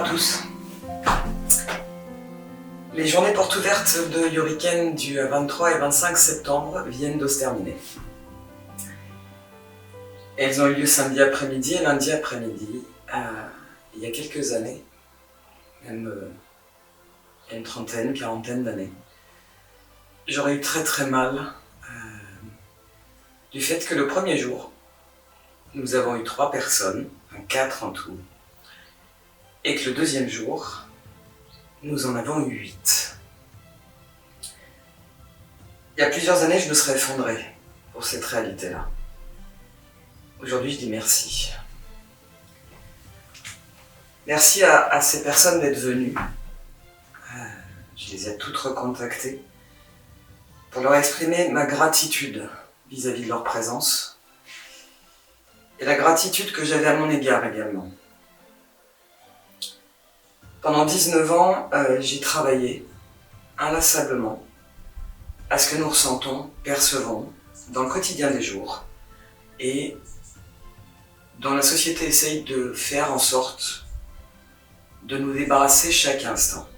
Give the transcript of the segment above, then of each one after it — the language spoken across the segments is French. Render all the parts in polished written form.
tous. Les journées portes ouvertes de Yoriken du 23 et 25 septembre viennent de se terminer. Elles ont eu lieu samedi après-midi et lundi après-midi, il y a quelques années, même il y a une trentaine, quarantaine d'années. J'aurais eu très mal du fait que le premier jour, nous avons eu 3 personnes, 4 en tout, et que le deuxième jour, nous en avons eu 8. Il y a plusieurs années, je me serais effondré pour cette réalité-là. Aujourd'hui, je dis merci. Merci à ces personnes d'être venues. Je les ai toutes recontactées pour leur exprimer ma gratitude vis-à-vis de leur présence et la gratitude que j'avais à mon égard également. Pendant 19 ans, j'ai travaillé inlassablement à ce que nous ressentons, percevons dans le quotidien des jours et dont la société essaye de faire en sorte de nous débarrasser chaque instant.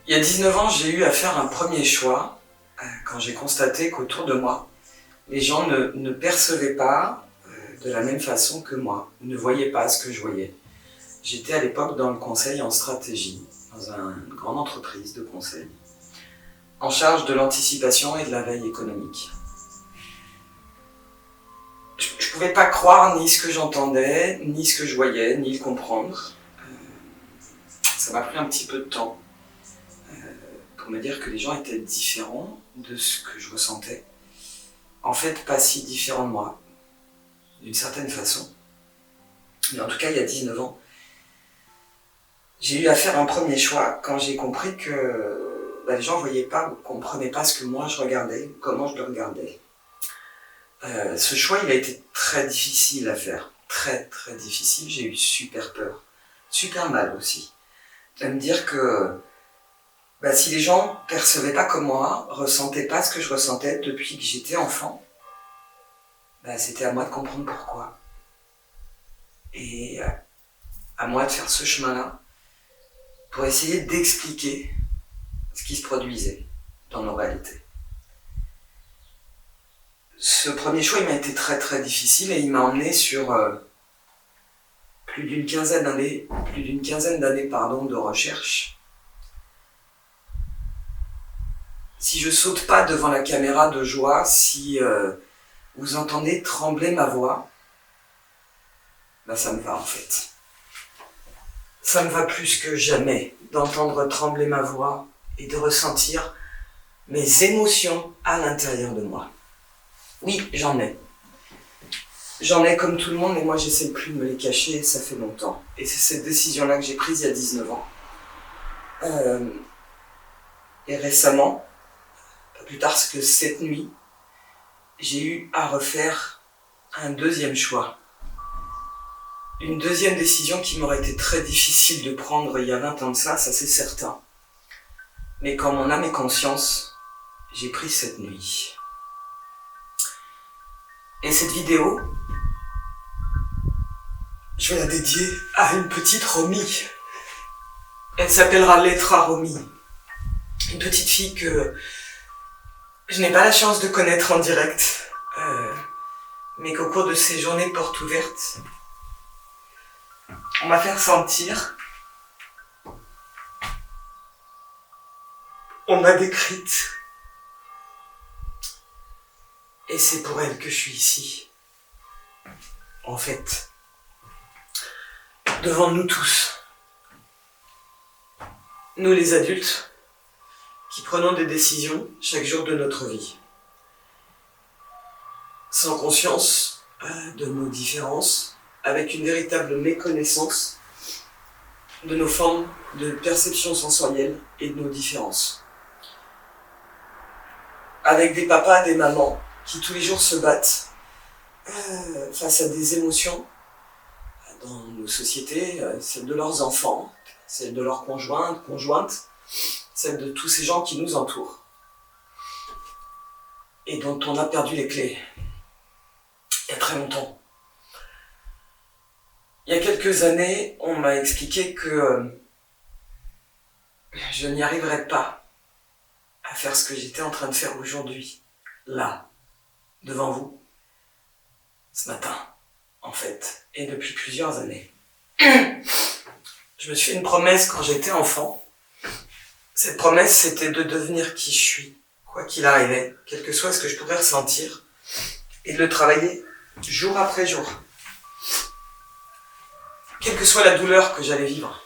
Il y a 19 ans, j'ai eu à faire un premier choix quand j'ai constaté qu'autour de moi, les gens ne percevaient pas de la même façon que moi, ne voyaient pas ce que je voyais. J'étais à l'époque dans le conseil en stratégie, dans une grande entreprise de conseil, en charge de l'anticipation et de la veille économique. Je ne pouvais pas croire ni ce que j'entendais, ni ce que je voyais, ni le comprendre. Ça m'a pris un petit peu de temps pour me dire que les gens étaient différents de ce que je ressentais. En fait, pas si différents de moi, d'une certaine façon. Mais en tout cas, il y a 19 ans, j'ai eu à faire un premier choix quand j'ai compris que les gens ne voyaient pas ou ne comprenaient pas ce que moi je regardais, comment je le regardais. Ce choix, il a été très difficile à faire, très difficile. J'ai eu super peur, super mal aussi, de me dire que si les gens ne percevaient pas comme moi, ressentaient pas ce que je ressentais depuis que j'étais enfant, c'était à moi de comprendre pourquoi. Et à moi de faire ce chemin-là pour essayer d'expliquer ce qui se produisait dans nos réalités. Ce premier choix, il m'a été très difficile et il m'a emmené sur plus d'une quinzaine d'années de recherche. Si je saute pas devant la caméra de joie, si vous entendez trembler ma voix, ça me va en fait. Ça me va plus que jamais d'entendre trembler ma voix et de ressentir mes émotions à l'intérieur de moi. Oui, j'en ai. J'en ai comme tout le monde, mais moi j'essaie plus de me les cacher, ça fait longtemps. Et c'est cette décision-là que j'ai prise il y a 19 ans. Et récemment, pas plus tard que cette nuit, j'ai eu à refaire un deuxième choix. Une deuxième décision qui m'aurait été très difficile de prendre il y a 20 ans de ça c'est certain. Mais quand mon âme est conscience, j'ai pris cette nuit. Et cette vidéo, je vais la dédier à une petite Romy. Elle s'appellera Letra Romy. Une petite fille que je n'ai pas la chance de connaître en direct, mais qu'au cours de ces journées portes ouvertes, on m'a fait ressentir, on m'a décrite, et c'est pour elle que je suis ici. En fait, devant nous tous, nous les adultes, qui prenons des décisions chaque jour de notre vie, sans conscience de nos différences, avec une véritable méconnaissance de nos formes de perception sensorielle et de nos différences. Avec des papas, des mamans qui tous les jours se battent face à des émotions dans nos sociétés, celles de leurs enfants, celles de leurs conjointes, celles de tous ces gens qui nous entourent et dont on a perdu les clés il y a très longtemps. Il y a quelques années, on m'a expliqué que je n'y arriverais pas à faire ce que j'étais en train de faire aujourd'hui, là, devant vous, ce matin, en fait, et depuis plusieurs années. Je me suis fait une promesse quand j'étais enfant. Cette promesse, c'était de devenir qui je suis, quoi qu'il arrivait, quel que soit ce que je pourrais ressentir, et de le travailler jour après jour. Quelle que soit la douleur que j'allais vivre.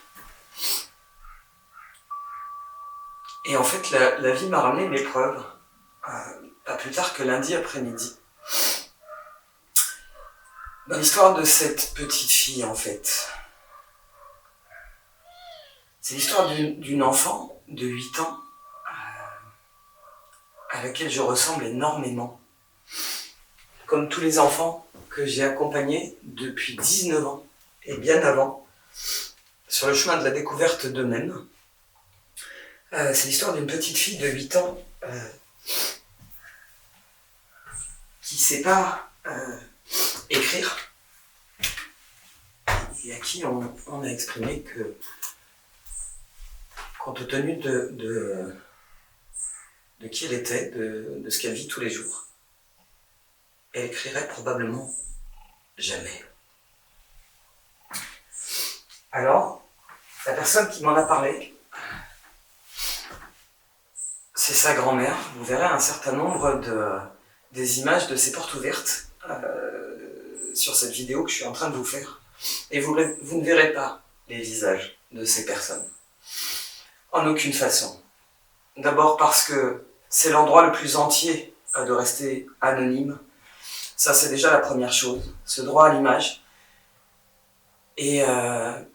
Et en fait, la vie m'a ramené une épreuve, pas plus tard que lundi après-midi. Dans l'histoire de cette petite fille, en fait. C'est l'histoire d'une enfant de 8 ans à laquelle je ressemble énormément. Comme tous les enfants que j'ai accompagnés depuis 19 ans, et bien avant, sur le chemin de la découverte d'eux-mêmes. C'est l'histoire d'une petite fille de 8 ans qui ne sait pas écrire et à qui on a exprimé que, compte tenu de qui elle était, de ce qu'elle vit tous les jours, elle écrirait probablement jamais. Alors, la personne qui m'en a parlé, c'est sa grand-mère. Vous verrez un certain nombre des images de ces portes ouvertes sur cette vidéo que je suis en train de vous faire. Et vous ne verrez pas les visages de ces personnes. En aucune façon. D'abord parce que c'est l'endroit le plus entier de rester anonyme. Ça, c'est déjà la première chose, ce droit à l'image. Et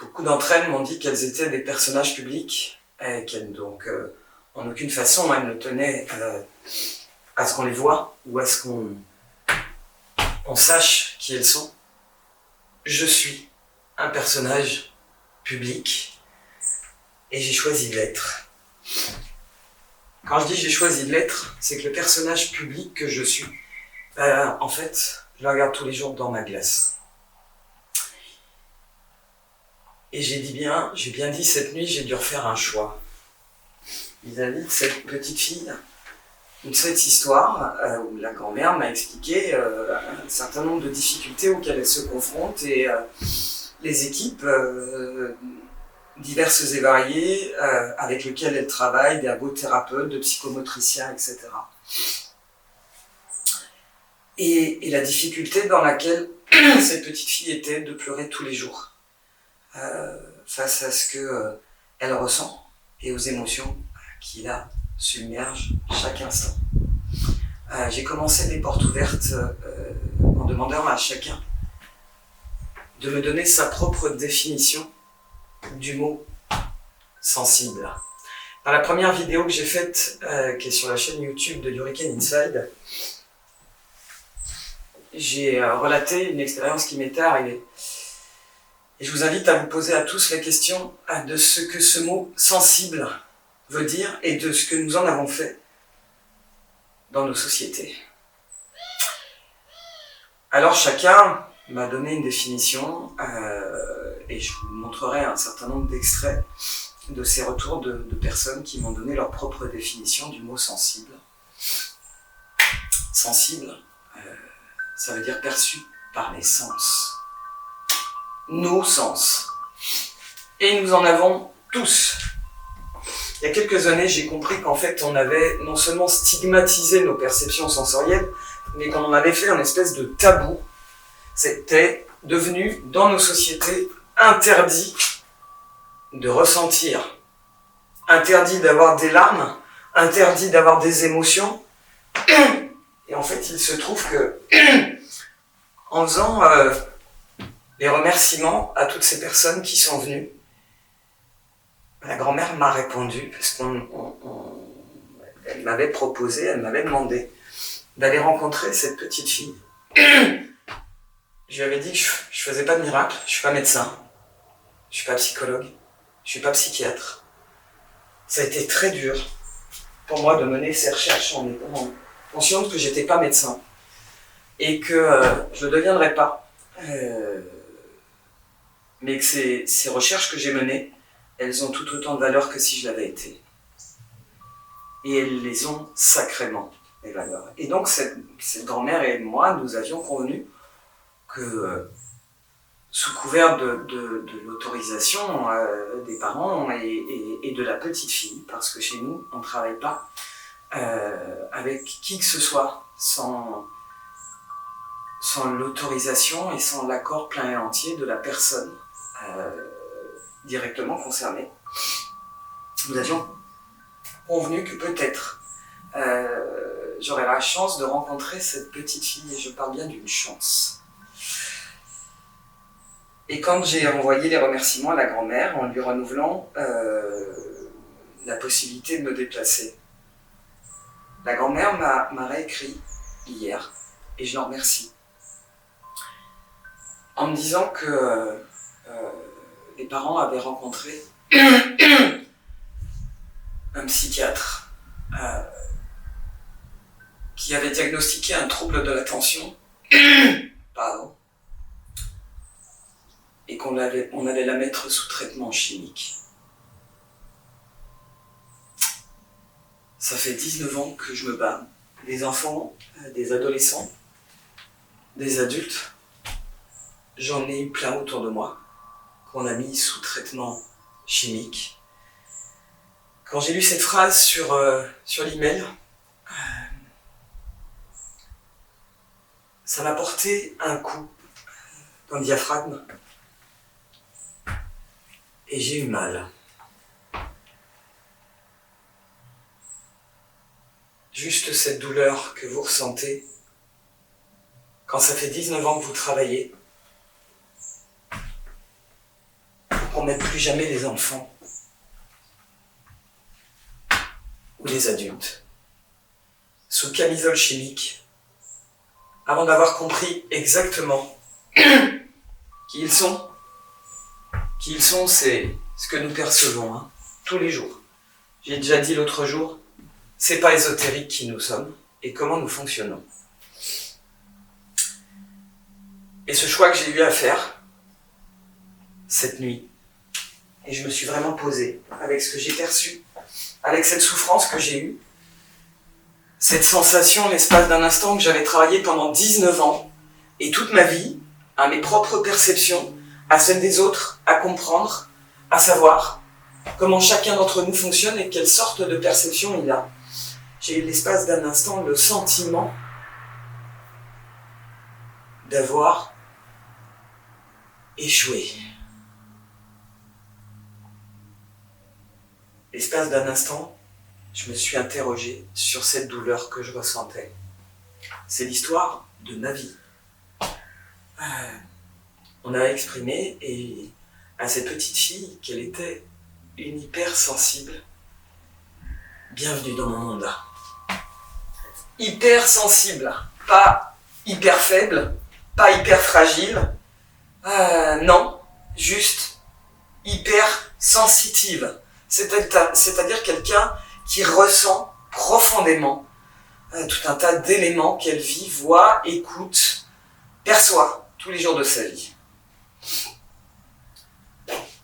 beaucoup d'entre elles m'ont dit qu'elles étaient des personnages publics et qu'elles, donc, en aucune façon, elles ne tenaient à ce qu'on les voie ou à ce qu'on sache qui elles sont. Je suis un personnage public et j'ai choisi de l'être. Quand je dis j'ai choisi de l'être, c'est que le personnage public que je suis, en fait, je le regarde tous les jours dans ma glace. Et j'ai bien dit cette nuit, j'ai dû refaire un choix vis-à-vis de cette petite fille, de cette histoire où la grand-mère m'a expliqué un certain nombre de difficultés auxquelles elle se confronte et les équipes diverses et variées avec lesquelles elle travaille, d'ergothérapeutes, de psychomotriciens, etc. Et la difficulté dans laquelle cette petite fille était de pleurer tous les jours. Face à ce qu'elle ressent et aux émotions qui la submergent chaque instant. J'ai commencé les portes ouvertes en demandant à chacun de me donner sa propre définition du mot sensible. Dans la première vidéo que j'ai faite, qui est sur la chaîne YouTube de Hurricane Inside, j'ai relaté une expérience qui m'était arrivée. Et je vous invite à vous poser à tous la question de ce que ce mot « sensible » veut dire et de ce que nous en avons fait dans nos sociétés. Alors chacun m'a donné une définition et je vous montrerai un certain nombre d'extraits de ces retours de personnes qui m'ont donné leur propre définition du mot « sensible ». Sensible, ça veut dire perçu par les sens. Nos sens. Et nous en avons tous. Il y a quelques années, j'ai compris qu'en fait, on avait non seulement stigmatisé nos perceptions sensorielles, mais qu'on en avait fait une espèce de tabou. C'était devenu, dans nos sociétés, interdit de ressentir, interdit d'avoir des larmes, interdit d'avoir des émotions. Et en fait, il se trouve que, en faisant les remerciements à toutes ces personnes qui sont venues, la grand-mère m'a répondu, parce qu'elle m'avait proposé, elle m'avait demandé d'aller rencontrer cette petite fille. Je lui avais dit que je faisais pas de miracle, je suis pas médecin, je suis pas psychologue, je suis pas psychiatre. Ça a été très dur pour moi de mener ces recherches en étant consciente que j'étais pas médecin et que je ne deviendrais pas. mais que ces recherches que j'ai menées, elles ont tout autant de valeur que si je l'avais été. Et elles les ont sacrément, les valeurs. Et donc cette grand-mère et moi, nous avions convenu que sous couvert de l'autorisation des parents et de la petite fille, parce que chez nous, on ne travaille pas avec qui que ce soit sans l'autorisation et sans l'accord plein et entier de la personne directement concernée. Nous avions convenu que peut-être j'aurais la chance de rencontrer cette petite fille, et je parle bien d'une chance. Et quand j'ai envoyé les remerciements à la grand-mère en lui renouvelant la possibilité de me déplacer, la grand-mère m'a réécrit hier, et je l'en remercie, en me disant que les parents avaient rencontré un psychiatre qui avait diagnostiqué un trouble de l'attention, pardon, et qu'on allait la mettre sous traitement chimique. Ça fait 19 ans que je me bats. Des enfants, des adolescents, des adultes, j'en ai eu plein autour de moi, qu'on a mis sous traitement chimique. Quand j'ai lu cette phrase sur l'email, ça m'a porté un coup dans le diaphragme et j'ai eu mal. Juste cette douleur que vous ressentez quand ça fait 19 ans que vous travaillez pour qu'on ne mette plus jamais les enfants ou les adultes sous camisole chimique avant d'avoir compris exactement qui ils sont. Qui ils sont, c'est ce que nous percevons tous les jours. J'ai déjà dit l'autre jour, c'est pas ésotérique qui nous sommes et comment nous fonctionnons. Et ce choix que j'ai eu à faire cette nuit, et je me suis vraiment posé avec ce que j'ai perçu, avec cette souffrance que j'ai eue, cette sensation, l'espace d'un instant que j'avais travaillé pendant 19 ans, et toute ma vie, à mes propres perceptions, à celles des autres, à comprendre, à savoir comment chacun d'entre nous fonctionne et quelle sorte de perception il a. J'ai eu l'espace d'un instant le sentiment d'avoir échoué. L'espace d'un instant, je me suis interrogé sur cette douleur que je ressentais. C'est l'histoire de ma vie. On a exprimé à cette petite fille qu'elle était une hypersensible. Bienvenue dans mon monde. Hypersensible, pas hyper faible, pas hyper fragile. Non, juste hyper sensitive. C'est-à-dire quelqu'un qui ressent profondément tout un tas d'éléments qu'elle vit, voit, écoute, perçoit tous les jours de sa vie.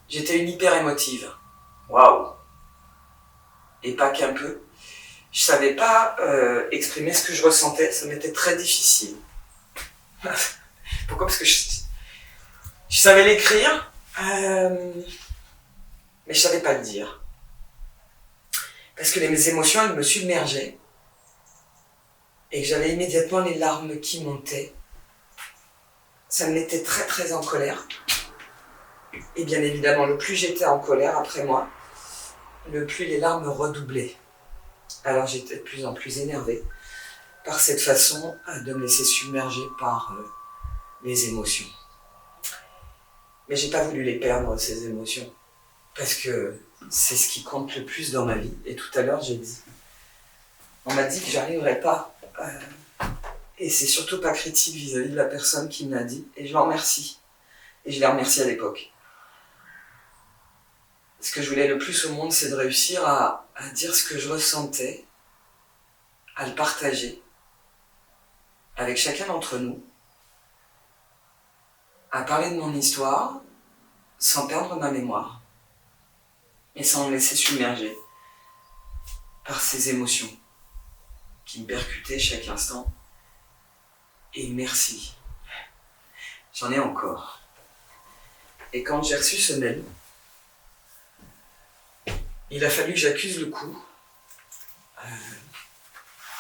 J'étais une hyper émotive. Waouh! Et pas qu'un peu. Je savais pas exprimer ce que je ressentais, ça m'était très difficile. Pourquoi? Parce que je savais l'écrire, mais je savais pas le dire. Parce que mes émotions, elles me submergeaient, et que j'avais immédiatement les larmes qui montaient. Ça me mettait très très en colère. Et bien évidemment, le plus j'étais en colère après moi, le plus les larmes redoublaient. Alors j'étais de plus en plus énervée par cette façon de me laisser submerger par les émotions. Mais j'ai pas voulu les perdre, ces émotions, parce que c'est ce qui compte le plus dans ma vie. Et tout à l'heure, on m'a dit que j'arriverais pas. Et c'est surtout pas critique vis-à-vis de la personne qui me l'a dit. Et je l'en remercie. Et je l'ai remercié à l'époque. Ce que je voulais le plus au monde, c'est de réussir à dire ce que je ressentais, à le partager avec chacun d'entre nous, à parler de mon histoire, sans perdre ma mémoire, et sans me laisser submerger par ces émotions qui me percutaient chaque instant. Et merci, j'en ai encore. Et quand j'ai reçu ce mail, il a fallu que j'accuse le coup,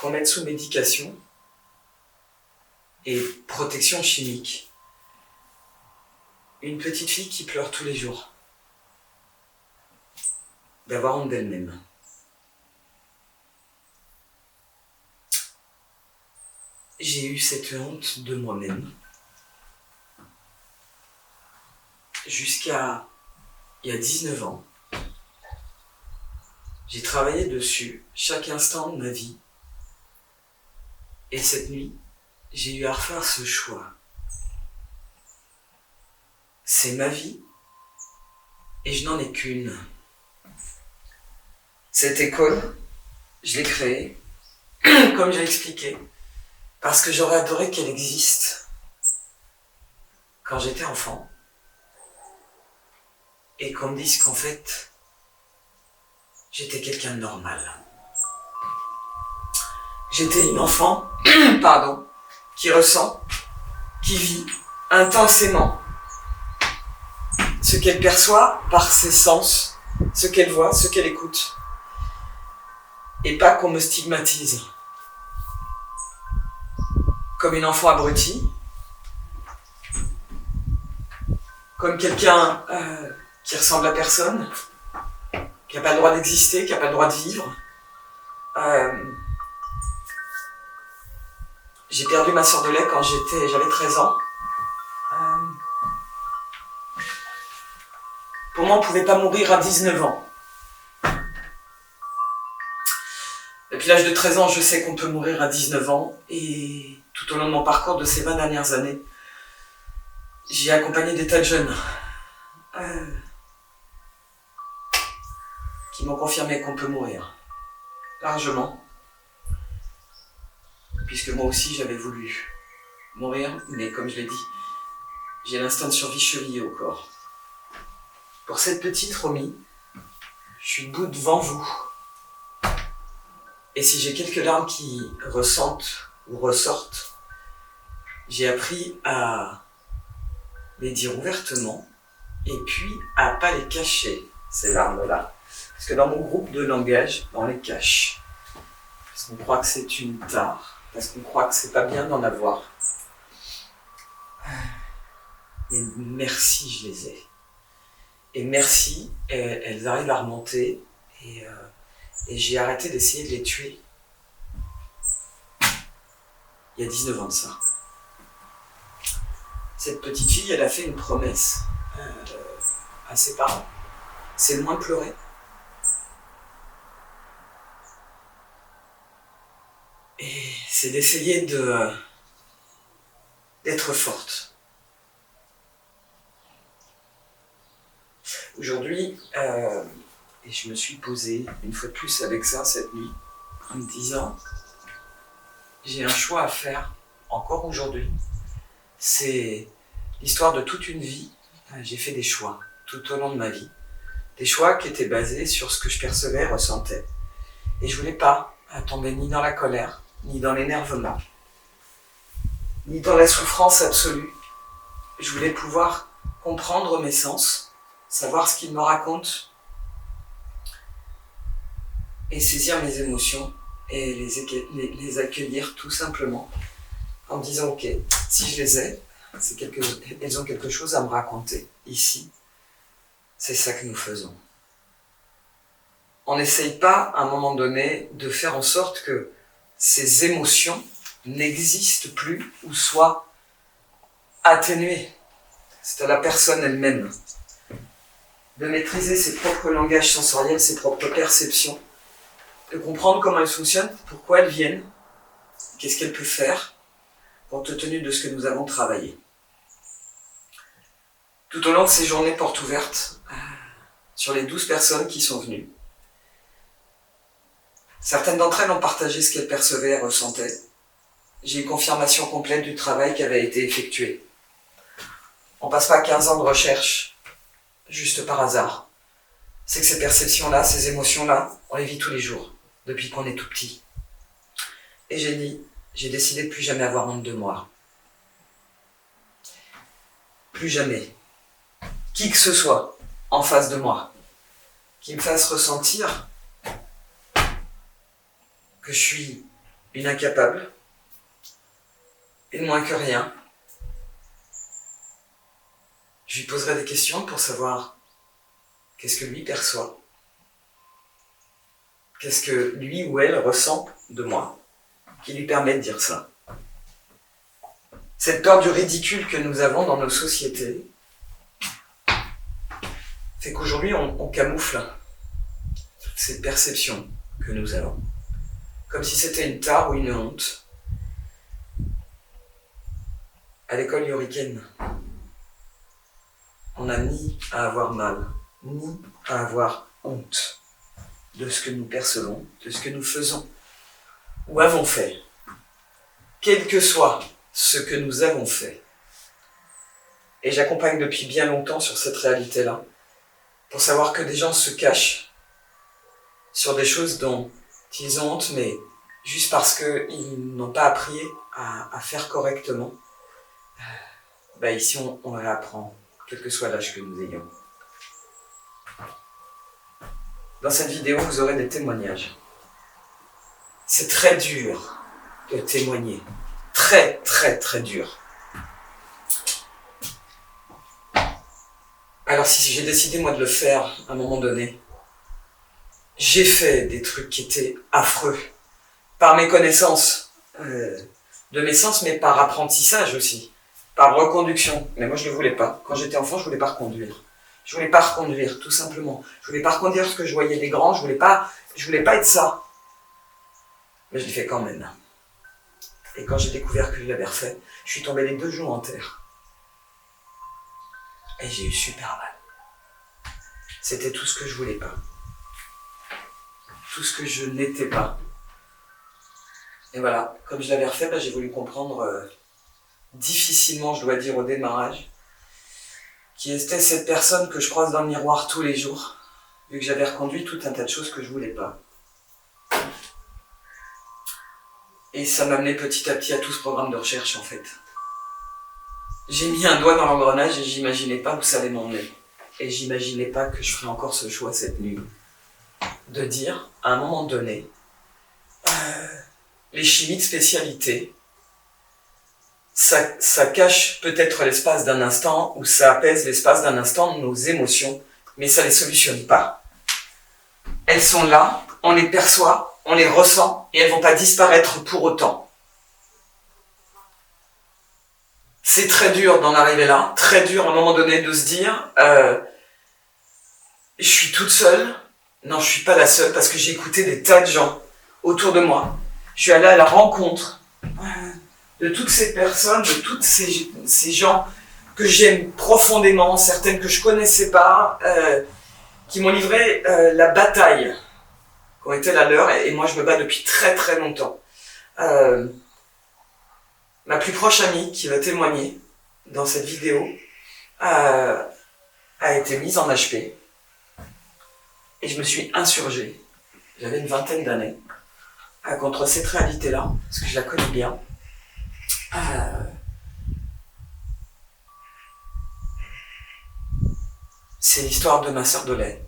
qu'on mette sous médication et protection chimique une petite fille qui pleure tous les jours d'avoir honte d'elle-même. J'ai eu cette honte de moi-même jusqu'à il y a 19 ans. J'ai travaillé dessus chaque instant de ma vie. Et cette nuit, j'ai eu à refaire ce choix. C'est ma vie et je n'en ai qu'une. Cette école, je l'ai créée, comme j'ai expliqué, parce que j'aurais adoré qu'elle existe quand j'étais enfant et qu'on me dise qu'en fait, j'étais quelqu'un de normal. J'étais une enfant, qui ressent, qui vit intensément ce qu'elle perçoit par ses sens, ce qu'elle voit, ce qu'elle écoute. Et pas qu'on me stigmatise comme une enfant abrutie, comme quelqu'un qui ressemble à personne, qui n'a pas le droit d'exister, qui n'a pas le droit de vivre. J'ai perdu ma sœur de lait quand j'avais 13 ans. Pour moi, on ne pouvait pas mourir à 19 ans. Depuis l'âge de 13 ans, je sais qu'on peut mourir à 19 ans. Et tout au long de mon parcours de ces 20 dernières années, j'ai accompagné des tas de jeunes qui m'ont confirmé qu'on peut mourir. Largement. Puisque moi aussi, j'avais voulu mourir. Mais comme je l'ai dit, j'ai l'instinct de survie chevillé au corps. Pour cette petite Romy, je suis debout devant vous. Et si j'ai quelques larmes qui ressentent ou ressortent, j'ai appris à les dire ouvertement et puis à pas les cacher, ces larmes-là. Parce que dans mon groupe de langage, on les cache. Parce qu'on croit que c'est une tare, parce qu'on croit que c'est pas bien d'en avoir. Mais merci, je les ai. Et merci, elles arrivent à remonter et j'ai arrêté d'essayer de les tuer. Il y a 19 ans de ça. Cette petite fille, elle a fait une promesse à ses parents. C'est de moins pleurer. Et c'est d'essayer d'être forte. Aujourd'hui, et je me suis posée une fois de plus avec ça cette nuit, en me disant, j'ai un choix à faire, encore aujourd'hui. C'est l'histoire de toute une vie. J'ai fait des choix tout au long de ma vie. Des choix qui étaient basés sur ce que je percevais, ressentais. Et je voulais pas tomber ni dans la colère, ni dans l'énervement, ni dans la souffrance absolue. Je voulais pouvoir comprendre mes sens, savoir ce qu'ils me racontent et saisir mes émotions et les accueillir tout simplement en me disant ok, si je les ai, elles ont quelque chose à me raconter ici. C'est ça que nous faisons. On n'essaye pas à un moment donné de faire en sorte que ces émotions n'existent plus ou soient atténuées. C'est à la personne elle-même de maîtriser ses propres langages sensoriels, ses propres perceptions, de comprendre comment elles fonctionnent, pourquoi elles viennent, qu'est-ce qu'elles peuvent faire, compte tenu de ce que nous avons travaillé. Tout au long de ces journées portes ouvertes, sur les 12 personnes qui sont venues, certaines d'entre elles ont partagé ce qu'elles percevaient et ressentaient. J'ai eu confirmation complète du travail qui avait été effectué. On ne passe pas 15 ans de recherche juste par hasard. C'est que ces perceptions-là, ces émotions-là, on les vit tous les jours, depuis qu'on est tout petit. Et j'ai décidé de plus jamais avoir honte de moi. Plus jamais. Qui que ce soit en face de moi, qui me fasse ressentir que je suis une incapable, une moins que rien, je lui poserai des questions pour savoir qu'est-ce que lui perçoit, qu'est-ce que lui ou elle ressent de moi, qui lui permet de dire ça. Cette peur du ridicule que nous avons dans nos sociétés fait qu'aujourd'hui on camoufle toutes ces perceptions que nous avons, comme si c'était une tare ou une honte. À l'école Yoriken, on n'a ni à avoir mal, ni à avoir honte de ce que nous percevons, de ce que nous faisons ou avons fait. Quel que soit ce que nous avons fait. Et j'accompagne depuis bien longtemps sur cette réalité-là, pour savoir que des gens se cachent sur des choses dont ils ont honte, mais juste parce qu'ils n'ont pas appris à faire correctement. Ici, on réapprend, quel que soit l'âge que nous ayons. Dans cette vidéo, vous aurez des témoignages. C'est très dur de témoigner. Très, très, très dur. Alors si j'ai décidé moi de le faire à un moment donné, j'ai fait des trucs qui étaient affreux. Par mes connaissances, de mes sens, mais par apprentissage aussi. Par reconduction. Mais moi je ne voulais pas. Quand j'étais enfant, je ne voulais pas reconduire. Je voulais pas reconduire, tout simplement. Je voulais pas reconduire ce que je voyais des grands, je voulais pas être ça. Mais je l'ai fait quand même. Et quand j'ai découvert que je l'avais refait, je suis tombé les 2 genoux en terre. Et j'ai eu super mal. C'était tout ce que je voulais pas. Tout ce que je n'étais pas. Et voilà, comme je l'avais refait, j'ai voulu comprendre difficilement, je dois dire, au démarrage, qui était cette personne que je croise dans le miroir tous les jours, vu que j'avais reconduit tout un tas de choses que je voulais pas. Et ça m'a amené petit à petit à tout ce programme de recherche, en fait. J'ai mis un doigt dans l'engrenage et j'imaginais pas où ça allait m'emmener. Et j'imaginais pas que je ferais encore ce choix cette nuit. De dire, à un moment donné, les chimies de spécialité, ça cache peut-être l'espace d'un instant, ou ça apaise l'espace d'un instant de nos émotions, mais ça les solutionne pas. Elles sont là, on les perçoit, on les ressent, et elles vont pas disparaître pour autant. C'est très dur d'en arriver là, très dur à un moment donné de se dire je suis toute seule. Non, je suis pas la seule, parce que j'ai écouté des tas de gens autour de moi. Je suis allée à la rencontre de toutes ces personnes, de tous ces gens que j'aime profondément, certaines que je connaissais pas, qui m'ont livré la bataille qui ont été la leur, et moi je me bats depuis très très longtemps. Ma plus proche amie qui va témoigner dans cette vidéo a été mise en HP et je me suis insurgé, j'avais une 20aine d'années, contre cette réalité-là, parce que je la connais bien. C'est l'histoire de ma sœur de lait,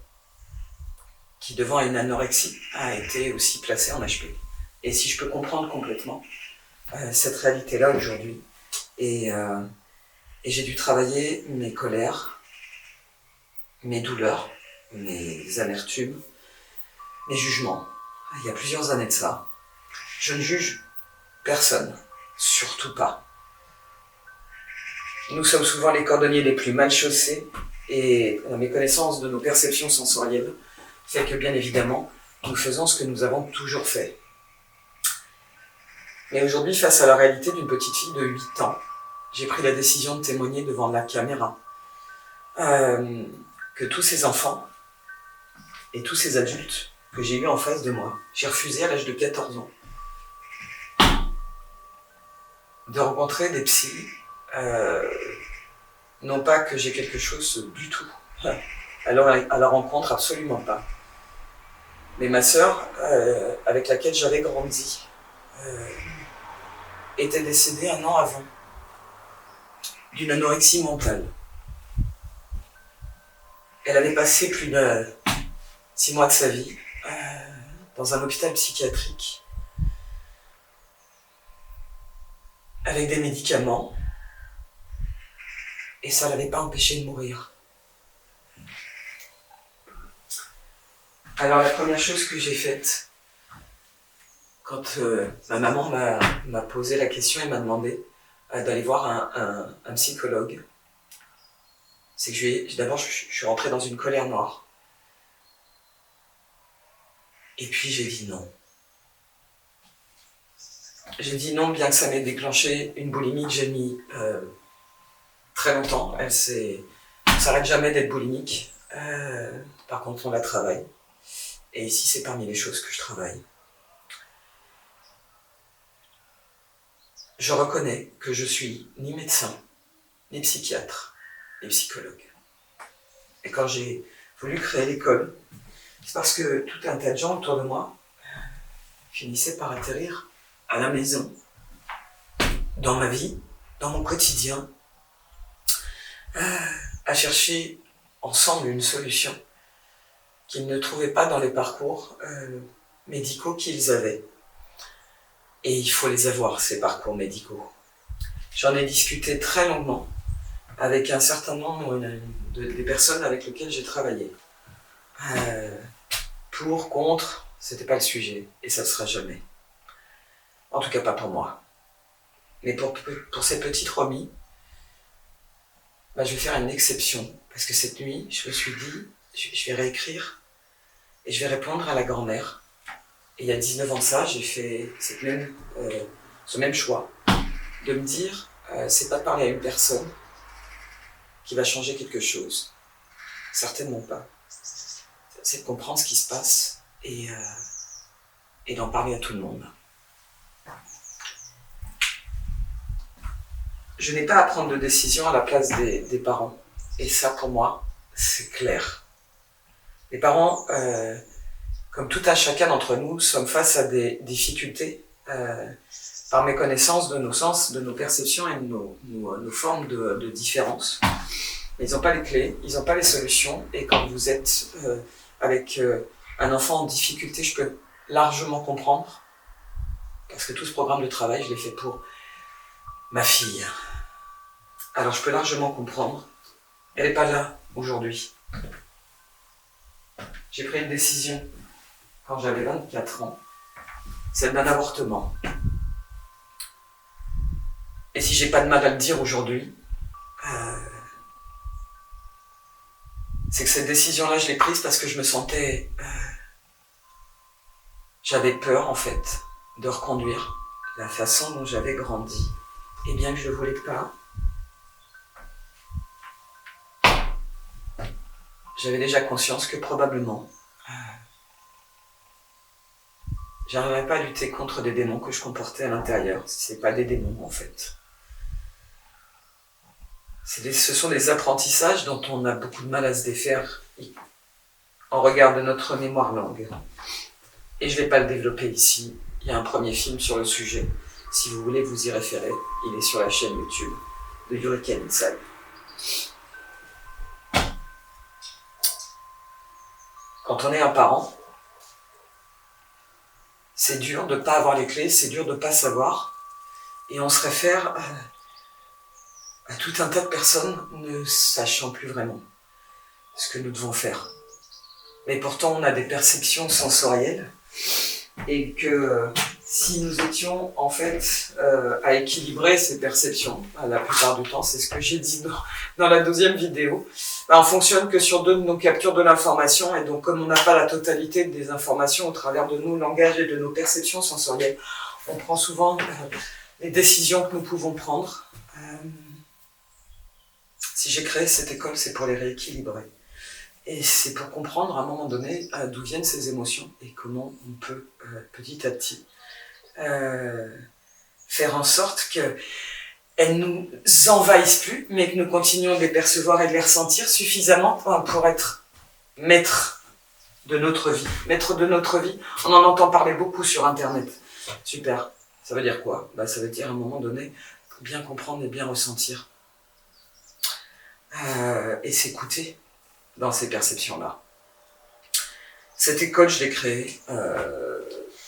qui devant une anorexie a été aussi placée en HP. Et si je peux comprendre complètement cette réalité-là aujourd'hui, et j'ai dû travailler mes colères, mes douleurs, mes amertumes, mes jugements. Il y a plusieurs années de ça. Je ne juge personne, surtout pas. Nous sommes souvent les cordonniers les plus mal chaussés, et la méconnaissance de nos perceptions sensorielles fait que, bien évidemment, nous faisons ce que nous avons toujours fait. Mais aujourd'hui, face à la réalité d'une petite fille de 8 ans, j'ai pris la décision de témoigner devant la caméra que tous ces enfants et tous ces adultes que j'ai eus en face de moi, j'ai refusé à l'âge de 14 ans de rencontrer des psys. Non pas que j'ai quelque chose du tout à leur rencontre, absolument pas. Mais ma sœur, avec laquelle j'avais grandi, était décédée 1 an avant d'une anorexie mentale. Elle avait passé plus de 6 mois de sa vie dans un hôpital psychiatrique avec des médicaments et ça ne l'avait pas empêché de mourir. Alors la première chose que j'ai faite, quand ma maman m'a posé la question et m'a demandé d'aller voir un psychologue, c'est que d'abord je suis rentré dans une colère noire. Et puis j'ai dit non. J'ai dit non, bien que ça m'ait déclenché une boulimie que j'ai mis très longtemps. On s'arrête jamais d'être boulimique. Par contre, on la travaille. Et ici, c'est parmi les choses que je travaille. Je reconnais que je suis ni médecin, ni psychiatre, ni psychologue. Et quand j'ai voulu créer l'école, c'est parce que tout un tas de gens autour de moi finissaient par atterrir à la maison, dans ma vie, dans mon quotidien, à chercher ensemble une solution qu'ils ne trouvaient pas dans les parcours médicaux qu'ils avaient. Et il faut les avoir, ces parcours médicaux. J'en ai discuté très longuement avec un certain nombre des personnes avec lesquelles j'ai travaillé. Pour, contre, c'était pas le sujet, et ça ne sera jamais. En tout cas pas pour moi. Mais pour ces petites remis, je vais faire une exception. Parce que cette nuit, je me suis dit, je vais réécrire et je vais répondre à la grand-mère. Et il y a 19 ans de ça, j'ai fait ce même choix. De me dire, c'est pas de parler à une personne qui va changer quelque chose. Certainement pas. C'est de comprendre ce qui se passe et d'en parler à tout le monde. Je n'ai pas à prendre de décision à la place des parents. Et ça, pour moi, c'est clair. Les parents, comme tout un chacun d'entre nous, sommes face à des difficultés par méconnaissance de nos sens, de nos perceptions et de nos formes de différence. Ils n'ont pas les clés, ils n'ont pas les solutions. Et quand vous êtes avec un enfant en difficulté, je peux largement comprendre. Parce que tout ce programme de travail, je l'ai fait pour ma fille. Alors je peux largement comprendre. Elle n'est pas là aujourd'hui. J'ai pris une décision quand j'avais 24 ans, celle d'un avortement. Et si j'ai pas de mal à le dire aujourd'hui, c'est que cette décision-là, je l'ai prise parce que je me sentais... j'avais peur, en fait, de reconduire la façon dont j'avais grandi. Et bien que je ne le voulais pas, j'avais déjà conscience que probablement, j'arriverais pas à lutter contre des démons que je comportais à l'intérieur. C'est pas des démons, en fait. Ce sont des apprentissages dont on a beaucoup de mal à se défaire en regard de notre mémoire langue. Et je vais pas le développer ici. Il y a un premier film sur le sujet. Si vous voulez vous y référer, il est sur la chaîne YouTube de Eureka Inside. Quand on est un parent, c'est dur de ne pas avoir les clés, c'est dur de ne pas savoir. Et on se réfère à tout un tas de personnes ne sachant plus vraiment ce que nous devons faire. Mais pourtant, on a des perceptions sensorielles et que si nous étions en fait à équilibrer ces perceptions, la plupart du temps, c'est ce que j'ai dit dans la 12e vidéo, on fonctionne que sur 2 de nos captures de l'information et donc comme on n'a pas la totalité des informations au travers de nos langages et de nos perceptions sensorielles, on prend souvent les décisions que nous pouvons prendre. Si j'ai créé cette école, c'est pour les rééquilibrer. Et c'est pour comprendre à un moment donné d'où viennent ces émotions et comment on peut petit à petit faire en sorte que elles nous envahissent plus, mais que nous continuons de les percevoir et de les ressentir suffisamment pour être maîtres de notre vie. Maîtres de notre vie, on en entend parler beaucoup sur Internet. Super. Ça veut dire quoi? Ça veut dire à un moment donné, bien comprendre et bien ressentir. Et s'écouter dans ces perceptions-là. Cette école, je l'ai créée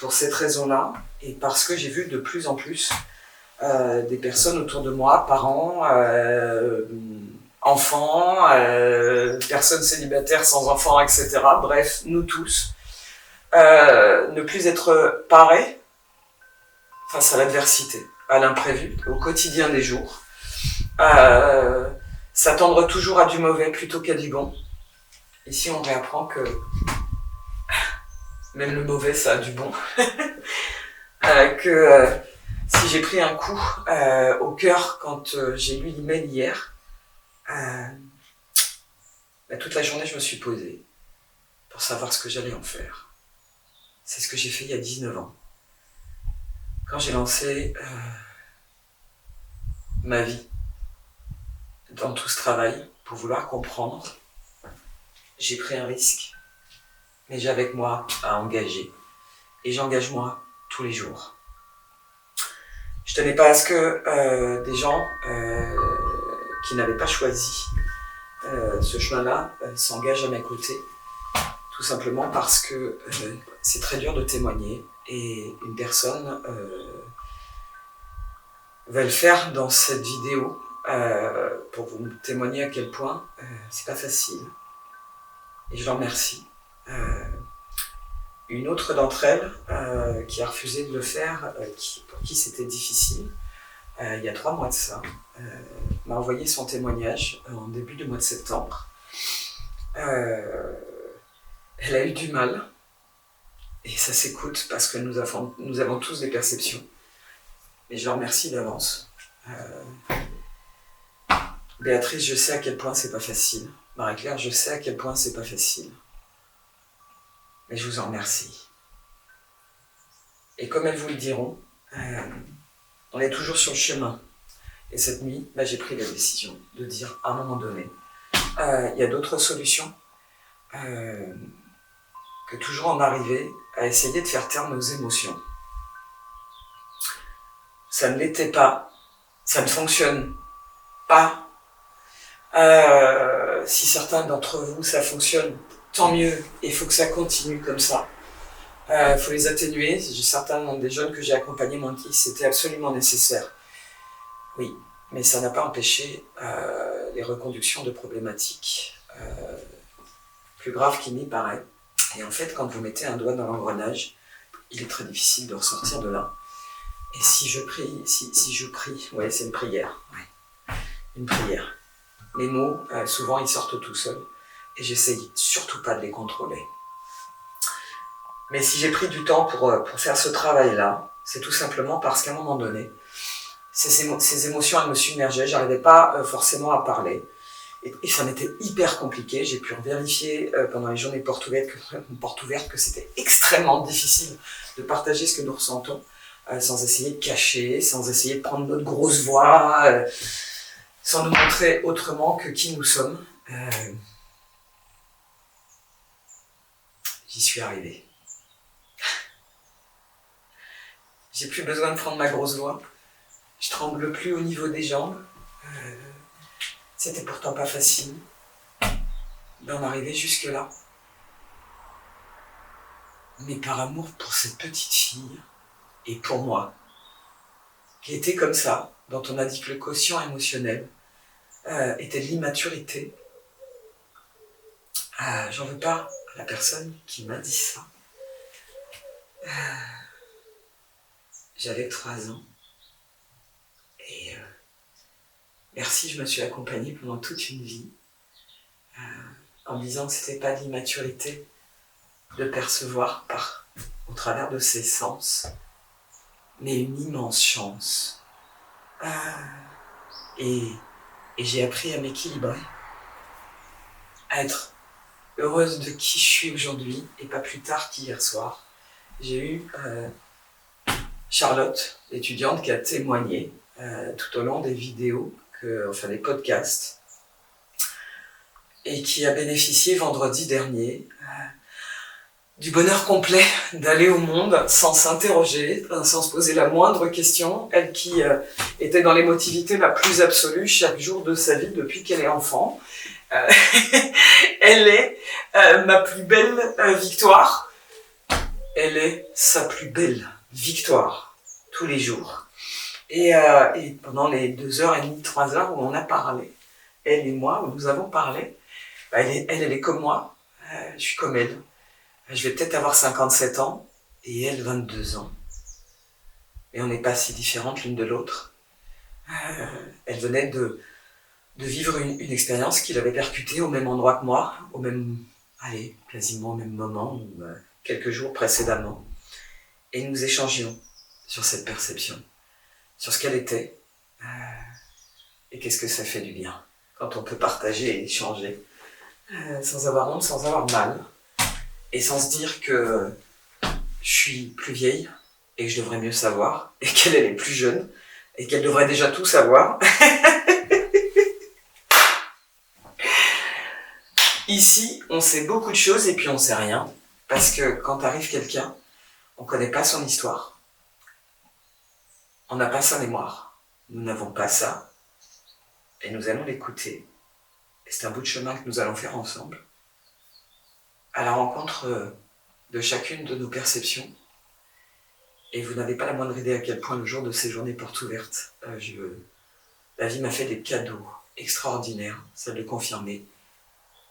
pour cette raison-là, et parce que j'ai vu de plus en plus des personnes autour de moi, parents, enfants, personnes célibataires sans enfants, etc. Bref, nous tous, ne plus être parés face à l'adversité, à l'imprévu, au quotidien des jours, s'attendre toujours à du mauvais plutôt qu'à du bon. Ici, on réapprend que même le mauvais, ça a du bon. Si j'ai pris un coup au cœur quand j'ai lu l'email hier, toute la journée, je me suis posée pour savoir ce que j'allais en faire. C'est ce que j'ai fait il y a 19 ans. Quand j'ai lancé ma vie dans tout ce travail pour vouloir comprendre, j'ai pris un risque, mais j'ai avec moi à engager. Et j'engage moi tous les jours. Je tenais pas à ce que des gens qui n'avaient pas choisi ce chemin-là s'engagent à mes côtés, tout simplement parce que c'est très dur de témoigner et une personne va le faire dans cette vidéo pour vous témoigner à quel point c'est pas facile. Et je l'en remercie. Une autre d'entre elles, qui a refusé de le faire, pour qui c'était difficile, il y a 3 mois de ça, m'a envoyé son témoignage en début du mois de septembre. Elle a eu du mal, et ça s'écoute parce que nous avons tous des perceptions. Et je la remercie d'avance. Béatrice, je sais à quel point c'est pas facile. Marie-Claire, je sais à quel point c'est pas facile. Mais je vous en remercie. Et comme elles vous le diront, on est toujours sur le chemin. Et cette nuit, j'ai pris la décision de dire à un moment donné, il y a d'autres solutions que toujours en arriver à essayer de faire taire nos émotions. Ça ne l'était pas, ça ne fonctionne pas. Si certains d'entre vous, ça fonctionne, tant mieux, et il faut que ça continue comme ça. Il faut les atténuer. Certains des jeunes que j'ai accompagnés m'ont dit que c'était absolument nécessaire. Oui, mais ça n'a pas empêché les reconductions de problématiques plus graves qu'il n'y paraît. Et en fait, quand vous mettez un doigt dans l'engrenage, il est très difficile de ressortir de là. Et si je prie, ouais, c'est une prière. Ouais. Une prière. Les mots, souvent, ils sortent tout seuls. Et j'essaye surtout pas de les contrôler. Mais si j'ai pris du temps pour faire ce travail-là, c'est tout simplement parce qu'à un moment donné, ces émotions, elles me submergeaient, j'arrivais pas forcément à parler. Et ça m'était hyper compliqué. J'ai pu vérifier pendant les journées portes ouvertes que c'était extrêmement difficile de partager ce que nous ressentons, sans essayer de cacher, sans essayer de prendre notre grosse voix, sans nous montrer autrement que qui nous sommes. J'y suis arrivé. J'ai plus besoin de prendre ma grosse voix. Je tremble plus au niveau des jambes. C'était pourtant pas facile d'en arriver jusque-là. Mais par amour pour cette petite fille, et pour moi, qui était comme ça, dont on a dit que le quotient émotionnel était de l'immaturité, j'en veux pas à la personne qui m'a dit ça. J'avais 3 ans. Et merci, je me suis accompagnée pendant toute une vie en me disant que c'était pas de l'immaturité de percevoir au travers de ses sens, mais une immense chance. Et j'ai appris à m'équilibrer, à être heureuse de qui je suis aujourd'hui et pas plus tard qu'hier soir. J'ai eu Charlotte, l'étudiante, qui a témoigné tout au long des vidéos, enfin des podcasts, et qui a bénéficié vendredi dernier du bonheur complet d'aller au monde sans s'interroger, sans se poser la moindre question. Elle qui était dans l'émotivité la plus absolue chaque jour de sa vie depuis qu'elle est enfant. Elle est ma plus belle victoire. Elle est sa plus belle victoire tous les jours. Et pendant les 2h30, 3h où on a parlé, elle et moi, où nous avons parlé, elle est comme moi, je suis comme elle. Je vais peut-être avoir 57 ans et elle 22 ans. Et on n'est pas si différentes l'une de l'autre. Elle venait de vivre une expérience qui l'avait percutée au même endroit que moi, quasiment au même moment, ou quelques jours précédemment. Et nous échangions sur cette perception, sur ce qu'elle était, et qu'est-ce que ça fait du bien quand on peut partager et échanger, sans avoir honte, sans avoir mal. Et sans se dire que je suis plus vieille et que je devrais mieux savoir, et qu'elle est plus jeune, et qu'elle devrait déjà tout savoir. Ici, on sait beaucoup de choses et puis on sait rien. Parce que quand arrive quelqu'un, on connaît pas son histoire. On n'a pas sa mémoire. Nous n'avons pas ça. Et nous allons l'écouter. Et c'est un bout de chemin que nous allons faire ensemble, à la rencontre de chacune de nos perceptions. Et vous n'avez pas la moindre idée à quel point le jour de ces journées portes ouvertes, la vie m'a fait des cadeaux extraordinaires, celle de confirmer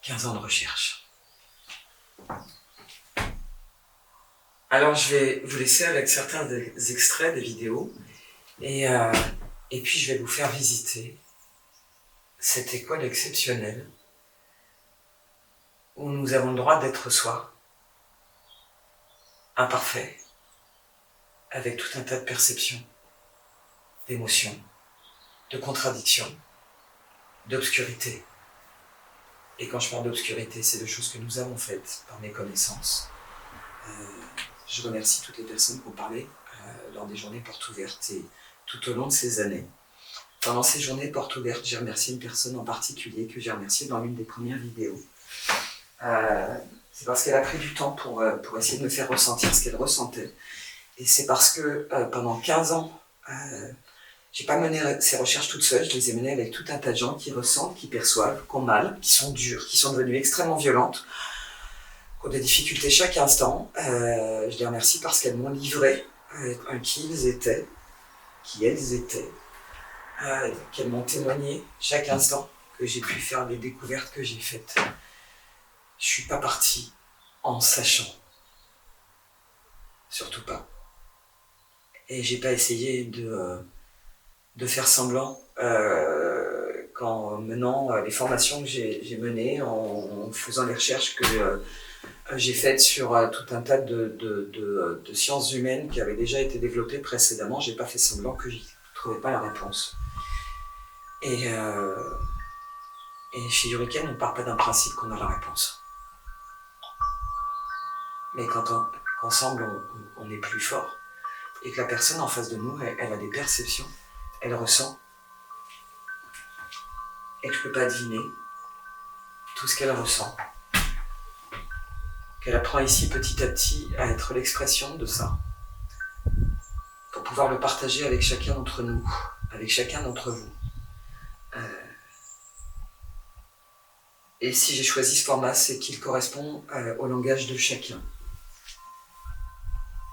15 ans de recherche. Alors je vais vous laisser avec certains des extraits des vidéos, et puis je vais vous faire visiter cette école exceptionnelle où nous avons le droit d'être soi, imparfait, avec tout un tas de perceptions, d'émotions, de contradictions, d'obscurité. Et quand je parle d'obscurité, c'est de choses que nous avons faites par mes connaissances. Je remercie toutes les personnes qui ont parlé lors des journées portes ouvertes et tout au long de ces années. Pendant ces journées portes ouvertes, j'ai remercié une personne en particulier que j'ai remerciée dans l'une des premières vidéos. C'est parce qu'elle a pris du temps pour essayer de me faire ressentir ce qu'elle ressentait. Et c'est parce que pendant 15 ans, j'ai pas mené ces recherches toute seule, je les ai menées avec tout un tas de gens qui ressentent, qui perçoivent, qui ont mal, qui sont dures, qui sont devenues extrêmement violentes, qui ont des difficultés chaque instant. Je les remercie parce qu'elles m'ont livré qui ils étaient, qui elles étaient, qu'elles m'ont témoigné chaque instant, que j'ai pu faire les découvertes que j'ai faites. Je suis pas partie en sachant. Surtout pas. Et j'ai pas essayé de faire semblant qu'en menant les formations que j'ai menées, en faisant les recherches que j'ai faites sur tout un tas de sciences humaines qui avaient déjà été développées précédemment, j'ai pas fait semblant que j'y trouvais pas la réponse. Et chez Yuriken, on ne part pas d'un principe qu'on a la réponse. Mais quand ensemble on est plus fort, et que la personne en face de nous, elle a des perceptions, elle ressent, et que je ne peux pas deviner tout ce qu'elle ressent, qu'elle apprend ici petit à petit à être l'expression de ça, pour pouvoir le partager avec chacun d'entre nous, avec chacun d'entre vous. Et si j'ai choisi ce format, c'est qu'il correspond au langage de chacun.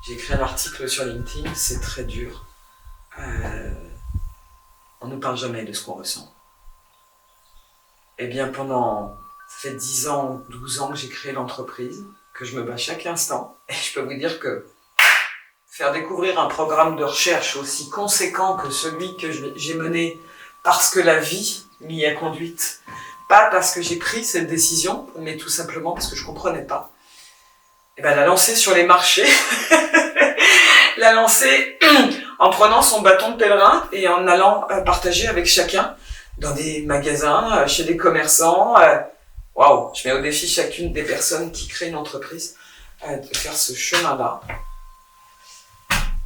J'ai écrit un article sur LinkedIn, c'est très dur. On ne parle jamais de ce qu'on ressent. Eh bien, ça fait 10 ans, 12 ans que j'ai créé l'entreprise, que je me bats chaque instant. Et je peux vous dire que faire découvrir un programme de recherche aussi conséquent que celui que j'ai mené parce que la vie m'y a conduite, pas parce que j'ai pris cette décision, mais tout simplement parce que je comprenais pas. Et ben, la lancer sur les marchés, la lancer en prenant son bâton de pèlerin et en allant partager avec chacun dans des magasins, chez des commerçants. Waouh, je mets au défi chacune des personnes qui créent une entreprise de faire ce chemin-là.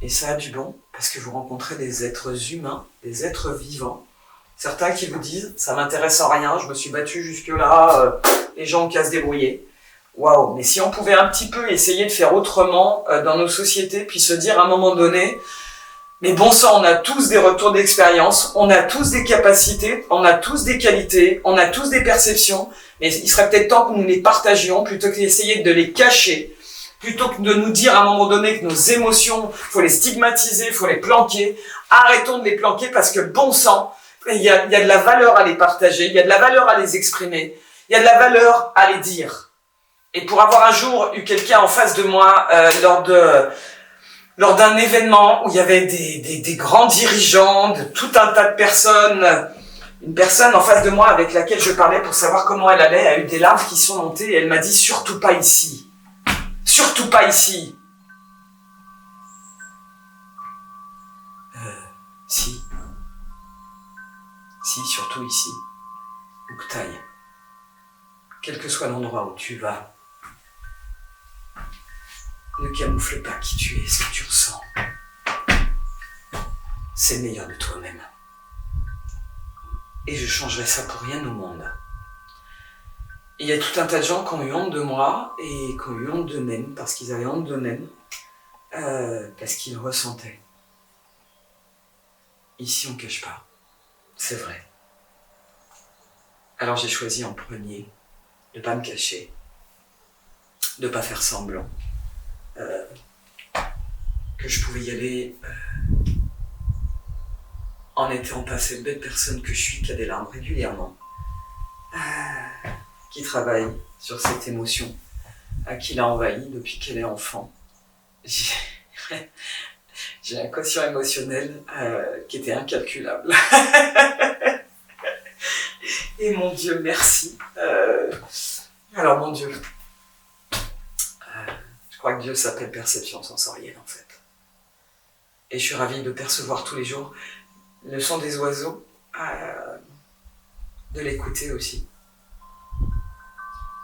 Et ça a du bon, parce que vous rencontrez des êtres humains, des êtres vivants. Certains qui vous disent, ça m'intéresse en rien, je me suis battu jusque-là, les gens ont qu'à se débrouiller. Waouh, mais si on pouvait un petit peu essayer de faire autrement dans nos sociétés, puis se dire à un moment donné, mais bon sang, on a tous des retours d'expérience, on a tous des capacités, on a tous des qualités, on a tous des perceptions, mais il serait peut-être temps que nous les partagions plutôt que d'essayer de les cacher, plutôt que de nous dire à un moment donné que nos émotions, faut les stigmatiser, faut les planquer. Arrêtons de les planquer parce que bon sang, il y a de la valeur à les partager, il y a de la valeur à les exprimer, il y a de la valeur à les dire. Et pour avoir un jour eu quelqu'un en face de moi lors d'un événement où il y avait des grands dirigeants, de tout un tas de personnes, une personne en face de moi avec laquelle je parlais pour savoir comment elle allait, a eu des larmes qui sont montées et elle m'a dit « Surtout pas ici. Surtout pas ici. » Si. Si, surtout ici. Où que t'ailles. Quel que soit l'endroit où tu vas. Ne camoufle pas qui tu es, ce que tu ressens. C'est le meilleur de toi-même. Et je changerai ça pour rien au monde. Il y a tout un tas de gens qui ont eu honte de moi et qui ont eu honte d'eux-mêmes, parce qu'ils avaient honte d'eux-mêmes, parce qu'ils le ressentaient. Ici, on ne cache pas. C'est vrai. Alors j'ai choisi en premier de ne pas me cacher, de ne pas faire semblant, que je pouvais y aller en n'étant pas cette belle personne que je suis, qui a des larmes régulièrement, qui travaille sur cette émotion, qui l'a envahie depuis qu'elle est enfant. J'ai un quotient émotionnel qui était incalculable. Et mon Dieu, merci. Alors mon Dieu, je crois que Dieu s'appelle perception sensorielle en fait. Et je suis ravie de percevoir tous les jours le son des oiseaux, de l'écouter aussi.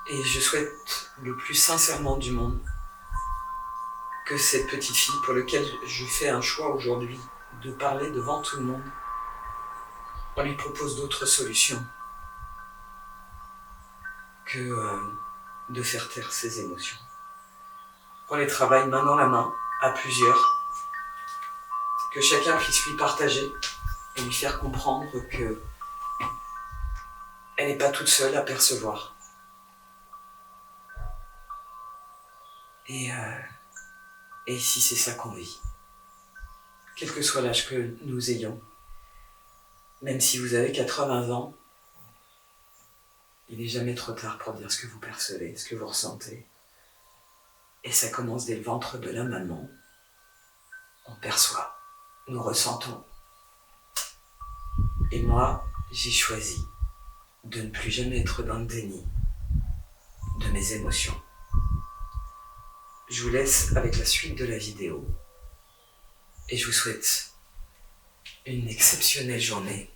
Et je souhaite le plus sincèrement du monde que cette petite fille pour laquelle je fais un choix aujourd'hui de parler devant tout le monde, on lui propose d'autres solutions que de faire taire ses émotions. Qu'on les travaille main dans la main, à plusieurs, que chacun puisse lui partager et lui faire comprendre que elle n'est pas toute seule à percevoir. Et ici, c'est ça qu'on vit. Quel que soit l'âge que nous ayons, même si vous avez 80 ans, il n'est jamais trop tard pour dire ce que vous percevez, ce que vous ressentez. Et ça commence dès le ventre de la maman. On perçoit, nous ressentons. Et moi, j'ai choisi de ne plus jamais être dans le déni de mes émotions. Je vous laisse avec la suite de la vidéo et je vous souhaite une exceptionnelle journée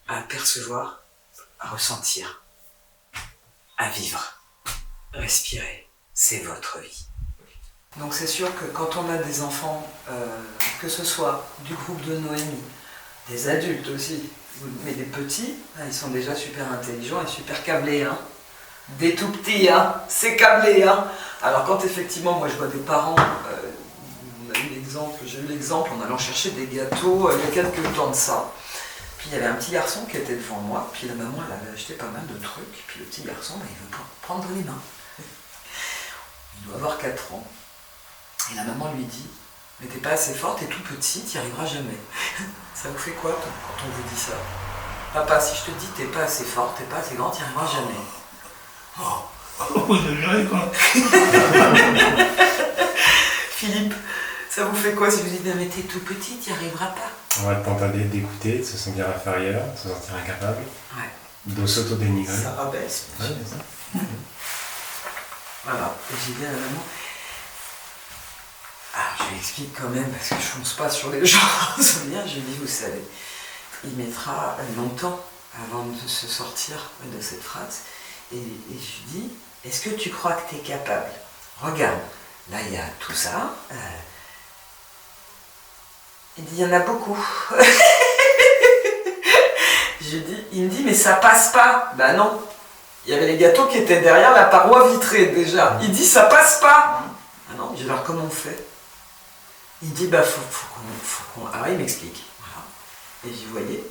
à percevoir, à ressentir, à vivre. Respirez, c'est votre vie. Donc c'est sûr que quand on a des enfants, que ce soit du groupe de Noémie, des adultes aussi, mais des petits, ils sont déjà super intelligents et super câblés, hein. Des tout petits, hein, c'est câblé, hein. Alors quand effectivement, moi je vois des parents, j'ai eu l'exemple en allant chercher des gâteaux il y a quelques temps de ça. Puis il y avait un petit garçon qui était devant moi, puis la maman elle avait acheté pas mal de trucs, puis le petit garçon il veut prendre les mains. Il doit avoir 4 ans. Et la maman lui dit, mais t'es pas assez fort, t'es tout petit, t'y arriveras jamais. Ça vous fait quoi quand on vous dit ça? Papa, si je te dis t'es pas assez fort, t'es pas assez grand, t'y arriveras jamais. Philippe, ça vous fait quoi si je vous dis mais t'es tout petit, t'y arriveras pas? On va tenter d'écouter, de se sentir inférieur, de se sentir incapable, ouais. De s'auto-dénigrer. Ça rabaisse. Ouais, ça. Voilà, et j'ai dit à la maman, je lui explique quand même, parce que je fonce pas sur les gens, c'est bien, je lui dis, vous savez, il mettra longtemps avant de se sortir de cette phrase, et je lui dis, est-ce que tu crois que tu es capable? Regarde, là il y a tout ça, Il dit, il y en a beaucoup. Il me dit, mais ça passe pas. Ben non. Il y avait les gâteaux qui étaient derrière la paroi vitrée déjà. Il dit, ça passe pas. Ah non, je dis, alors comment on fait? Il dit, bah faut qu'on... Alors il m'explique. Voilà. Et j'y voyais,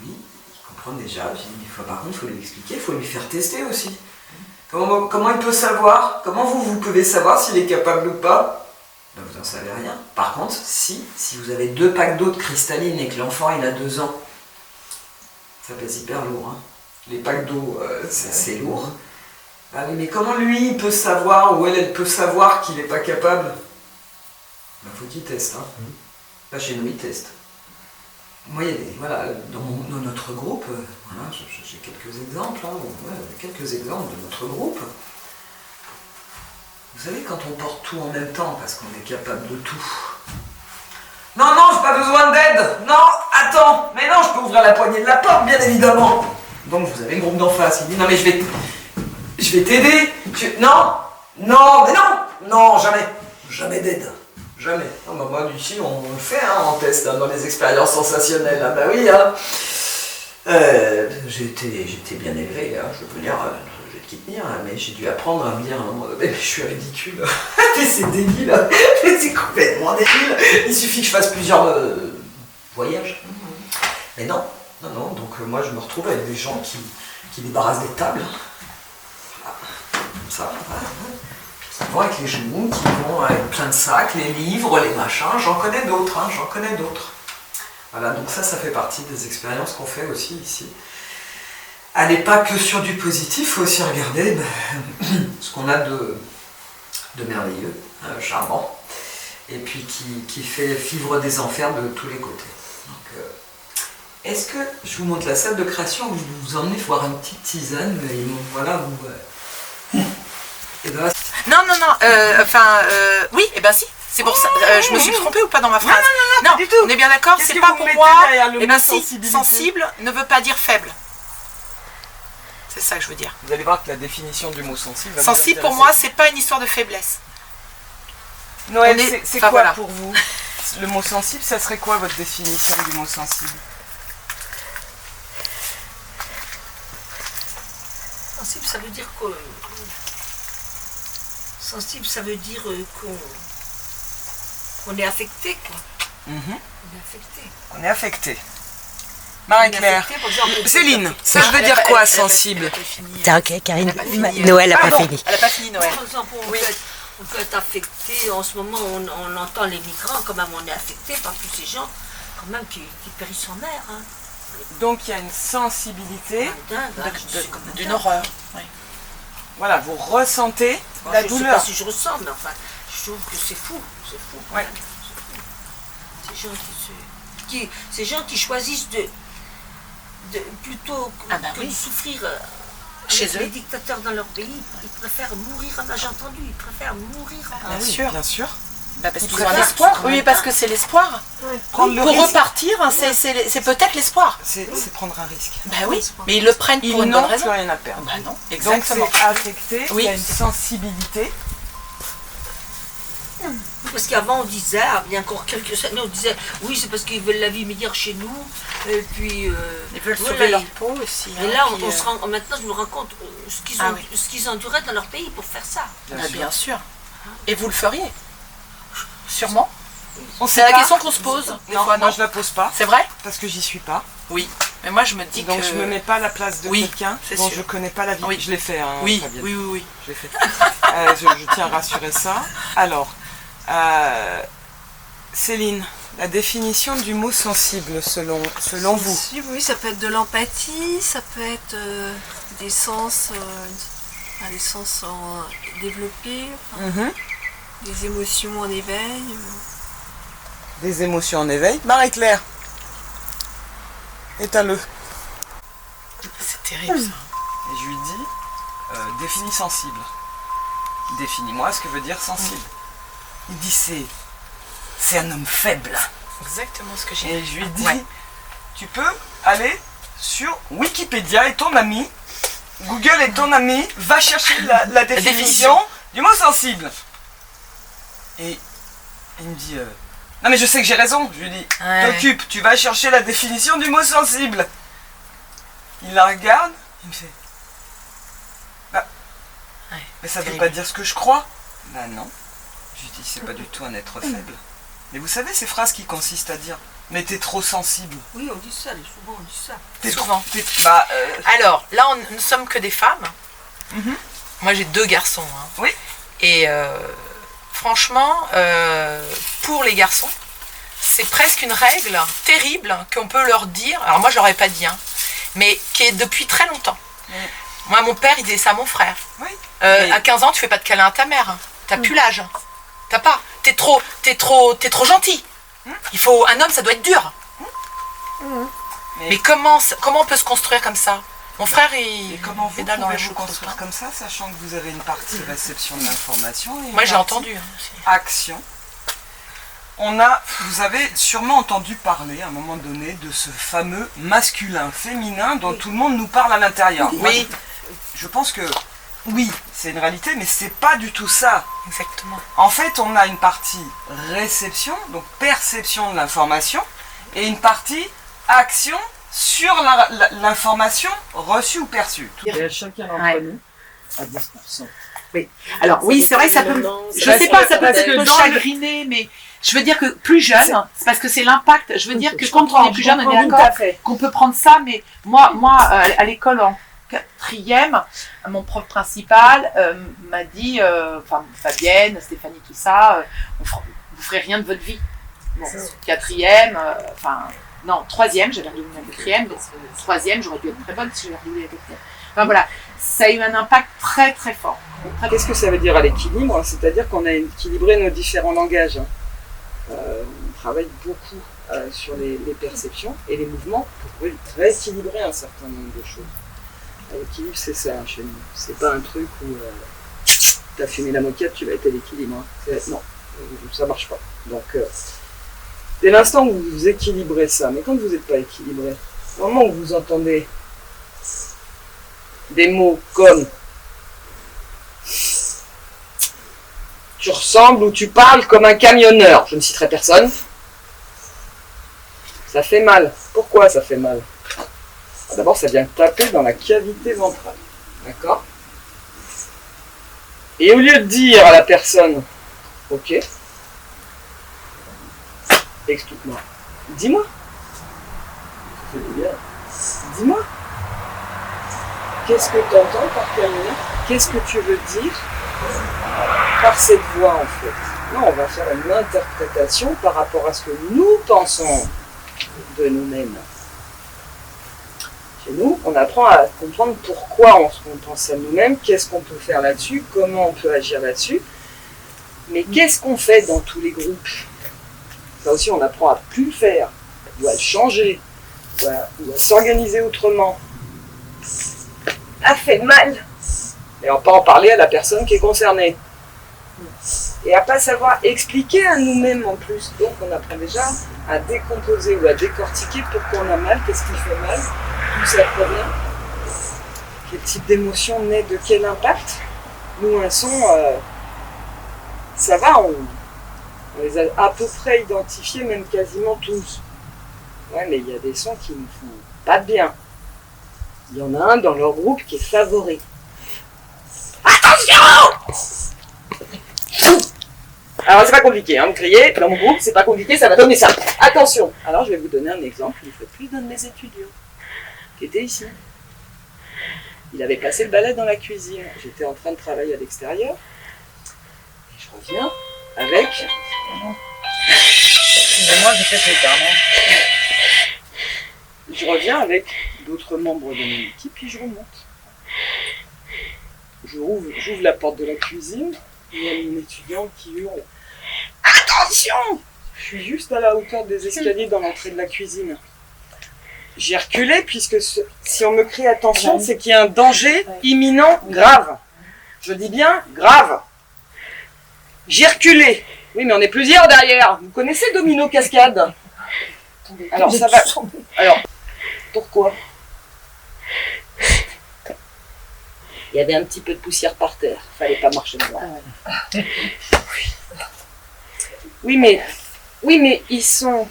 lui, il comprend déjà. J'ai dit, par contre, il faut lui expliquer, il faut lui faire tester aussi. Comment il peut savoir? Comment vous pouvez savoir s'il est capable ou pas? Ben, vous n'en savez rien. Par contre, si vous avez 2 packs d'eau de cristalline et que l'enfant il a 2 ans, ça pèse hyper lourd. Hein. Les packs d'eau, c'est lourd. Ah oui, mais comment lui il peut savoir, ou elle peut savoir qu'il n'est pas capable? Ben, faut qu'il teste. Hein. Là, chez nous, il teste. Moi, il y a des, voilà, dans notre groupe, voilà, j'ai quelques exemples, hein, quelques exemples de notre groupe. Vous savez, quand on porte tout en même temps, parce qu'on est capable de tout. Non, j'ai pas besoin d'aide. Non, attends, mais non, je peux ouvrir la poignée de la porte, bien évidemment. Donc, vous avez le groupe d'en face, il dit, non, mais je vais t'aider. Mais non, jamais d'aide. Jamais. Non, bah moi, ici, on le fait, hein, on teste hein, dans les expériences sensationnelles. Hein, bah oui, hein. J'ai été bien élevé, hein, je peux dire, je vais te tenir, hein, mais j'ai dû apprendre à me dire, mais je suis ridicule. Mais c'est débile, hein. Mais c'est complètement débile. Il suffit que je fasse plusieurs voyages. Mais non. Donc moi, je me retrouve avec des gens qui débarrassent des tables. Voilà. Comme ça, voilà. Qui vont avec les genoux, qui vont avec plein de sacs, les livres, les machins, j'en connais d'autres, hein, Voilà, donc ça fait partie des expériences qu'on fait aussi ici. Allez pas que sur du positif, il faut aussi regarder ce qu'on a de merveilleux, charmant, et puis qui fait vivre des enfers de tous les côtés. Donc, est-ce que je vous montre la salle de création où je vous emmenez voir une petite tisane, voilà, où... Et dans la... Non, oui, et ben si, c'est pour ça. Je me suis trompée ou pas dans ma phrase? Non, pas du tout. On est bien d'accord, c'est pas pour moi. Et ben si, sensible ne veut pas dire faible. C'est ça que je veux dire. Vous allez voir que la définition du mot sensible... Sensible pour moi, c'est pas une histoire de faiblesse. Noël, c'est quoi voilà. Pour vous? Le mot sensible, ça serait quoi votre définition du mot sensible? Sensible, ça veut dire que... Sensible, ça veut dire qu'on est affecté, quoi. On est affecté. On est affecté. Marie-Claire. Céline, ça veut dire quoi, sensible? Ok, Karine. Noël n'a pas fini. Elle n'a pas fini, Noël. Par exemple, on peut être affecté. En ce moment, on entend les migrants, quand même, on est affecté par tous ces gens, quand même, qui périssent en mer. Hein. Donc il y a une sensibilité D'une horreur. Oui. Voilà, vous ressentez la douleur. Je ne sais pas si je ressens, mais enfin, je trouve que c'est fou. C'est fou. Ouais. Ces gens qui choisissent plutôt que de souffrir chez avec eux. Les dictateurs dans leur pays, ils préfèrent mourir, j'ai entendu, ils préfèrent mourir. Bien sûr. Bah parce Ils qu'ils ont un préfèrent espoir. Oui, parce que c'est l'espoir. Prendre le Pour risque. repartir, hein, c'est peut-être l'espoir. C'est prendre un risque. Bah oui, mais ils le prennent pour Ils une bonne n'ont raison. plus rien à perdre. Bah non, Donc exactement. c'est affecté, Oui. il y a une sensibilité. Parce qu'avant on disait, il y a encore quelques années, on disait oui c'est parce qu'ils veulent la vie meilleure chez nous, et puis Ils veulent voilà, sauver leur peau aussi. et hein, là puis, maintenant je me rends compte ce qu'ils enduraient dans leur pays pour faire ça. bien sûr. Et vous le feriez? Sûrement. On C'est la question qu'on se pose. Des Non, fois, moi non. je la pose pas, C'est vrai? parce que j'y suis pas. Oui. Mais moi je me dis Donc que... je me mets pas à la place de Oui, quelqu'un c'est dont sûr. je connais pas la vie. Oui. Je l'ai fait, hein, Oui, Fabienne. oui. Je l'ai fait. Je tiens à rassurer ça. Alors, Céline, la définition du mot sensible selon vous? Sensible, oui, ça peut être de l'empathie, ça peut être des sens développés, des émotions en éveil. Des émotions en éveil. Marie-Claire, éteins-le. C'est terrible ça. Et je lui dis, définis sensible. Définis-moi ce que veut dire sensible. Il dit c'est un homme faible. Exactement ce que j'ai Et je lui dis, Ouais. tu peux aller sur Wikipédia et ton ami, Google est ton ami, va chercher la définition du mot sensible. Et il me dit, Non mais je sais que j'ai raison, je lui dis, t'occupe, tu vas chercher la définition du mot sensible. Il la regarde, il me fait, bah, mais ça veut pas dire ce que je crois. Bah non, je lui dis, c'est pas du tout un être faible. Mais vous savez ces phrases qui consistent à dire, mais t'es trop sensible. Oui, on dit ça, souvent on dit ça. T'es Souvent. Bah, Alors, là, nous ne sommes que des femmes. Moi, j'ai 2 garçons. Hein. Oui. Et franchement, pour les garçons, c'est presque une règle terrible qu'on peut leur dire. Alors moi, je l'aurais pas dit, hein, mais qui est depuis très longtemps. Moi, mon père, il disait ça à mon frère. Oui. À 15 ans, tu fais pas de câlin à ta mère. T'as plus l'âge. T'as pas. T'es trop gentil. Il faut un homme, ça doit être dur. Mais comment on peut se construire comme ça? Mon frère, il Et comment vous pédale dans la pouvez vous choucroute. construire comme ça, sachant que vous avez une partie réception de l'information et une Moi, j'ai partie entendu. Hein, aussi. action. Vous avez sûrement entendu parler à un moment donné de ce fameux masculin, féminin dont tout le monde nous parle à l'intérieur. Moi, Oui, je pense que oui, c'est une réalité, mais c'est pas du tout ça. exactement. En fait, on a une partie réception, donc perception de l'information, et une partie action sur l'information reçue ou perçue. Et chacun d'entre nous à 10%. Alors oui, c'est vrai que ça peut, je sais pas, ça peut être un peu chagriner, mais je veux dire que plus jeune, c'est parce que c'est l'impact. Je veux dire que quand on est plus jeune, on est d'accord qu'on peut prendre ça, mais moi, à l'école en 4e, mon prof principal m'a dit, enfin Fabienne, Stéphanie, tout ça, vous ferez rien de votre vie. Bon, 4e, enfin non, 3e, j'avais redoublé la 4e, 3e, j'aurais dû être très bonne si j'avais redoublé la 4e. Enfin voilà, ça a eu un impact très très fort. Qu'est-ce que ça veut dire à l'équilibre? C'est-à-dire qu'on a équilibré nos différents langages. On travaille beaucoup sur les perceptions et les mouvements pour rééquilibrer un certain nombre de choses. L'équilibre, c'est ça chez nous. C'est pas un truc où tu as fumé la moquette, tu vas être à l'équilibre. Hein. Non, ça marche pas. Donc, dès l'instant où vous équilibrez ça, mais quand vous n'êtes pas équilibré, au moment où vous entendez des mots comme tu ressembles ou tu parles comme un camionneur, je ne citerai personne, ça fait mal. Pourquoi ça fait mal? D'abord, ça vient taper dans la cavité ventrale. D'accord? Et au lieu de dire à la personne, ok, explique-moi, dis-moi, dis-moi, qu'est-ce que tu entends par camionneur? Qu'est-ce que tu veux dire par cette voix en fait? Non, on va faire une interprétation par rapport à ce que nous pensons de nous-mêmes. Chez nous, on apprend à comprendre pourquoi on pense à nous-mêmes, qu'est-ce qu'on peut faire là-dessus, comment on peut agir là-dessus, mais qu'est-ce qu'on fait dans tous les groupes? Ça aussi, on apprend à plus le faire, ou à le changer, ou à s'organiser autrement. Ça fait mal. Et on peut en parler à la personne qui est concernée. Et à pas savoir expliquer à nous-mêmes en plus. Donc on apprend déjà à décomposer ou à décortiquer pourquoi on a mal, qu'est-ce qui fait mal, d'où ça provient, quel type d'émotion naît de quel impact. Nous, un son, ça va, on les a à peu près identifiés, même quasiment tous. Ouais, mais il y a des sons qui ne font pas de bien. Il y en a un dans leur groupe qui est favori. Attention! Alors c'est pas compliqué, hein, vous criez, dans mon groupe c'est pas compliqué, ça va donner ça. Attention! Alors je vais vous donner un exemple, une fois de plus, d'un de mes étudiants, qui était ici. Il avait passé le balai dans la cuisine, j'étais en train de travailler à l'extérieur, et je reviens avec... Excusez-moi, j'ai fait le terme. Je reviens avec d'autres membres de mon équipe, puis je remonte. J'ouvre la porte de la cuisine, il y a mon étudiant qui hurle « Attention !» Je suis juste à la hauteur des escaliers dans l'entrée de la cuisine. J'ai reculé puisque si on me crie « Attention », c'est qu'il y a un danger imminent, grave. Je dis bien grave. J'ai reculé. Oui, mais on est plusieurs derrière. Vous connaissez Domino Cascade? Alors ça va... Alors, pourquoi? Il y avait un petit peu de poussière par terre. Il fallait pas marcher dedans. Oui, mais Oui, mais ils sont...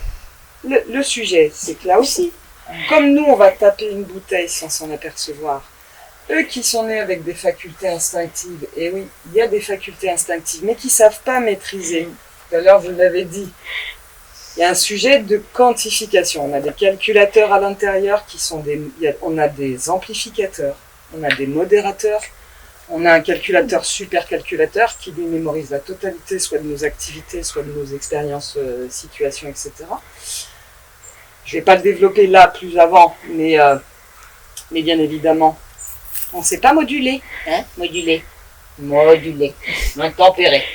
Le sujet, c'est que là aussi, comme nous, on va taper une bouteille sans s'en apercevoir, eux qui sont nés avec des facultés instinctives, et oui, il y a des facultés instinctives, mais qui ne savent pas maîtriser. Tout à l'heure, vous l'avez dit, il y a un sujet de quantification. On a des calculateurs à l'intérieur qui sont on a des amplificateurs, on a des modérateurs, on a un calculateur supercalculateur qui lui mémorise la totalité soit de nos activités, soit de nos expériences, situations, etc. Je ne vais pas le développer là plus avant, mais bien évidemment, on ne sait pas moduler. Hein? Moduler. Le tempéré.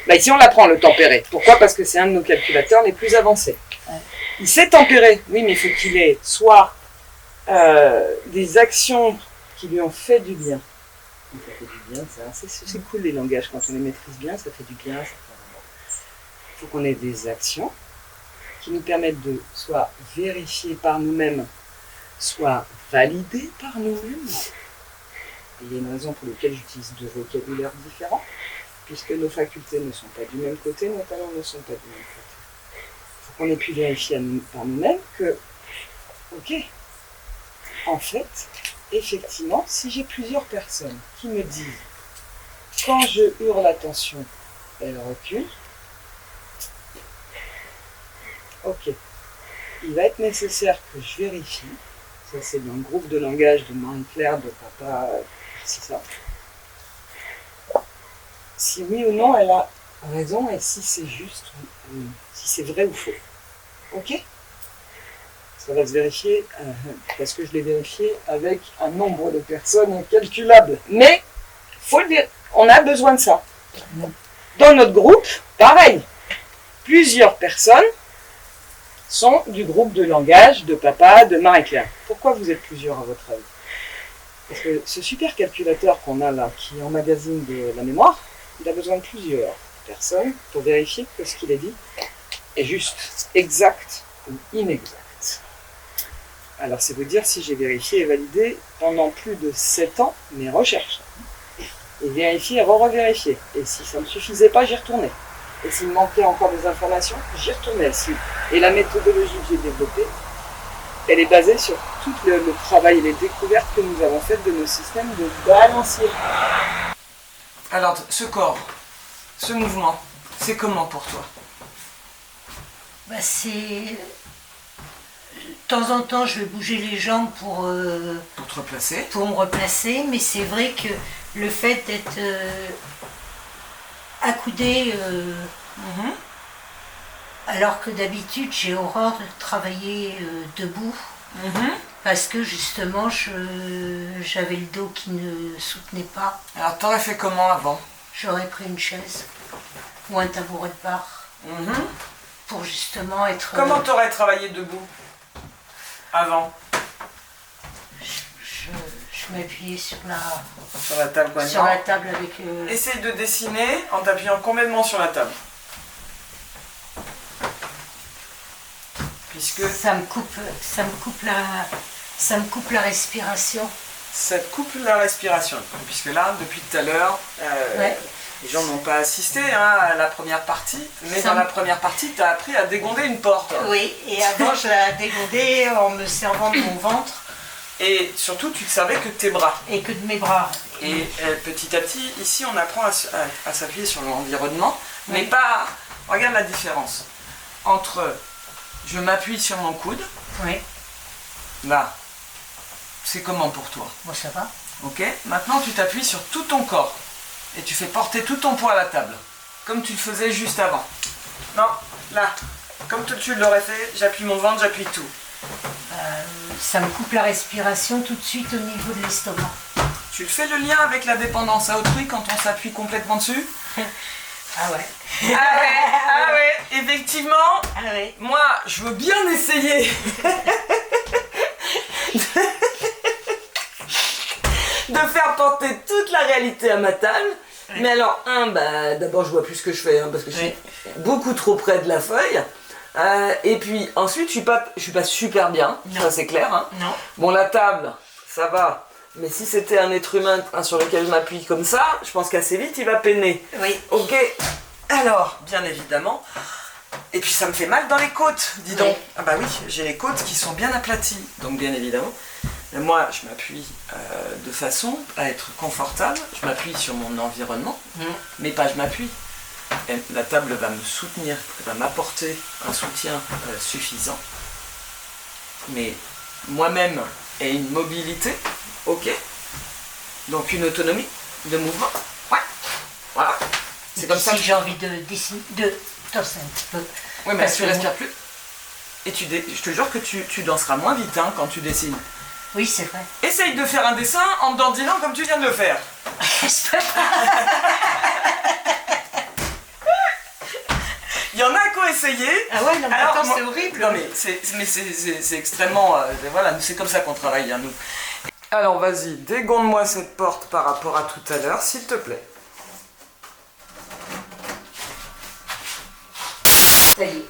Bah ici on l'apprend, le tempéré. Pourquoi? Parce que c'est un de nos calculateurs les plus avancés. Ouais. Il sait tempérer, oui, mais il faut qu'il ait soit des actions qui lui ont fait du bien. Ça fait du bien, c'est cool les langages, quand on les maîtrise bien, ça fait du bien. Il faut qu'on ait des actions qui nous permettent de soit vérifier par nous-mêmes, soit valider par nous-mêmes. Il y a une raison pour laquelle j'utilise deux vocabulaires différents, puisque nos facultés ne sont pas du même côté, nos talents ne sont pas du même côté. Il faut qu'on ait pu vérifier par nous-mêmes que, ok, en fait, effectivement, si j'ai plusieurs personnes qui me disent, quand je hurle attention, elle recule, ok, il va être nécessaire que je vérifie, ça c'est dans le groupe de langage de Marie-Claire, de papa, c'est ça. Si oui ou non elle a raison et si c'est juste, si c'est vrai ou faux. Ok? Ça va se vérifier parce que je l'ai vérifié avec un nombre de personnes incalculable. Mais faut le dire, on a besoin de ça. Dans notre groupe, pareil. Plusieurs personnes sont du groupe de langage de papa, de Marie-Claire. Pourquoi vous êtes plusieurs à votre avis? Parce que ce super calculateur qu'on a là, qui emmagasine de la mémoire, il a besoin de plusieurs personnes pour vérifier que ce qu'il a dit est juste, exact ou inexact. Alors c'est vous dire si j'ai vérifié et validé pendant plus de 7 ans mes recherches. Et vérifié et re-revérifié. Et si ça ne me suffisait pas, j'y retournais. Et s'il me manquait encore des informations, j'y retournais. Et la méthodologie que j'ai développée, elle est basée sur tout le travail et les découvertes que nous avons faites de nos systèmes de balancier. Alors, ce corps, ce mouvement, c'est comment pour toi? Bah c'est... De temps en temps, je vais bouger les jambes pour te replacer. Pour me replacer, mais c'est vrai que le fait d'être accoudé, alors que d'habitude j'ai horreur de travailler debout, parce que justement j'avais le dos qui ne soutenait pas. Alors t'aurais fait comment avant? J'aurais pris une chaise ou un tabouret de bar pour justement être... Comment t'aurais travaillé debout avant? Je m'appuyais sur la table coignante. Sur la table avec... Essaye de dessiner en t'appuyant complètement sur la table. Puisque... Ça me coupe la respiration. Ça te coupe la respiration. Puisque là, depuis tout à l'heure, les gens n'ont pas assisté à la première partie, mais dans la première partie, tu as appris à dégonder une porte. Oui, et avant, je la dégondais en me servant de mon ventre. Et surtout, tu ne servais que de tes bras. Et que de mes bras. Et petit à petit, ici, on apprend à s'appuyer sur l'environnement, mais pas... Regarde la différence entre je m'appuie sur mon coude. Oui. Là, c'est comment pour toi? Bon, ça va. Ok. Maintenant, tu t'appuies sur tout ton corps et tu fais porter tout ton poids à la table, comme tu le faisais juste avant. Non, là, comme tu l'aurais fait, j'appuie mon ventre, j'appuie tout. Ça me coupe la respiration tout de suite au niveau de l'estomac. Tu le fais le lien avec la dépendance à autrui quand on s'appuie complètement dessus? Ah ouais. Ah ouais, effectivement. Ah ouais. Moi, je veux bien essayer de faire porter toute la réalité à ma table. Oui. Mais alors, d'abord je vois plus ce que je fais, parce que je suis beaucoup trop près de la feuille. Et puis ensuite, je suis pas super bien, ça c'est clair. Non. Bon, la table, ça va. Mais si c'était un être humain sur lequel je m'appuie comme ça, je pense qu'assez vite il va peiner. Oui. Ok. Alors, bien évidemment, Et puis ça me fait mal dans les côtes, dis donc. Ouais. Ah bah oui, j'ai les côtes qui sont bien aplaties. Donc bien évidemment, mais moi je m'appuie de façon à être confortable. Je m'appuie sur mon environnement, mais pas je m'appuie. La table va me soutenir, va m'apporter un soutien suffisant. Mais moi-même ai une mobilité, ok. Donc une autonomie de mouvement, ouais. Voilà. C'est comme ça. Si j'ai envie de dessiner, danser un petit peu. Oui, mais tu respires plus. Et je te jure que tu danseras moins vite hein, quand tu dessines. Oui, c'est vrai. Essaye de faire un dessin en dandinant comme tu viens de le faire. Il y en a qui ont essayé. Ah ouais, non, mais alors, attends, c'est horrible. Non, mais c'est extrêmement... voilà, c'est comme ça qu'on travaille, hein, nous. Alors, vas-y, dégonde-moi cette porte par rapport à tout à l'heure, s'il te plaît. Ça y est.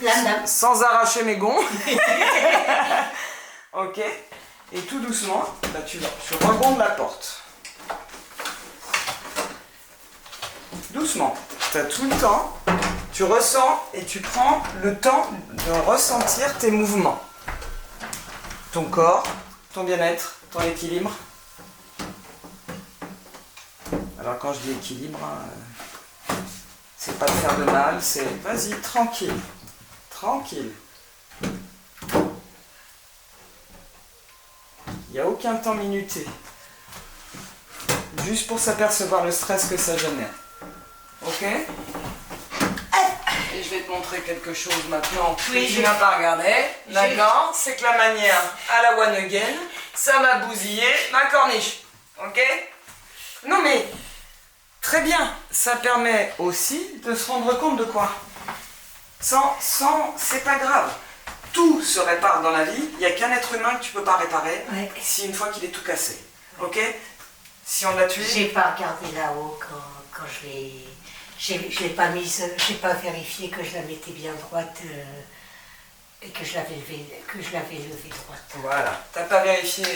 Là. Sans arracher mes gonds. Ok. Et tout doucement, bah, tu regondes la porte. Doucement. Tu as tout le temps. Tu ressens et tu prends le temps de ressentir tes mouvements. Ton corps, ton bien-être, ton équilibre. Alors quand je dis équilibre, c'est pas de faire de mal, c'est vas-y, tranquille. Tranquille. Il n'y a aucun temps minuté. Juste pour s'apercevoir le stress que ça génère. Ok? Et je vais te montrer quelque chose maintenant que tu n'as pas regardé. D'accord? C'est que la manière à la one again, ça m'a bousillé ma corniche. Ok? Non mais, très bien. Ça permet aussi de se rendre compte de quoi? C'est pas grave. Tout se répare dans la vie. Il n'y a qu'un être humain que tu peux pas réparer si une fois qu'il est tout cassé. Ok? Si on l'a tué. J'ai pas regardé là-haut quand je l'ai. Je l'ai pas mise, j'ai pas vérifié que je la mettais bien droite et que je l'avais levée droite. Voilà. T'as pas vérifié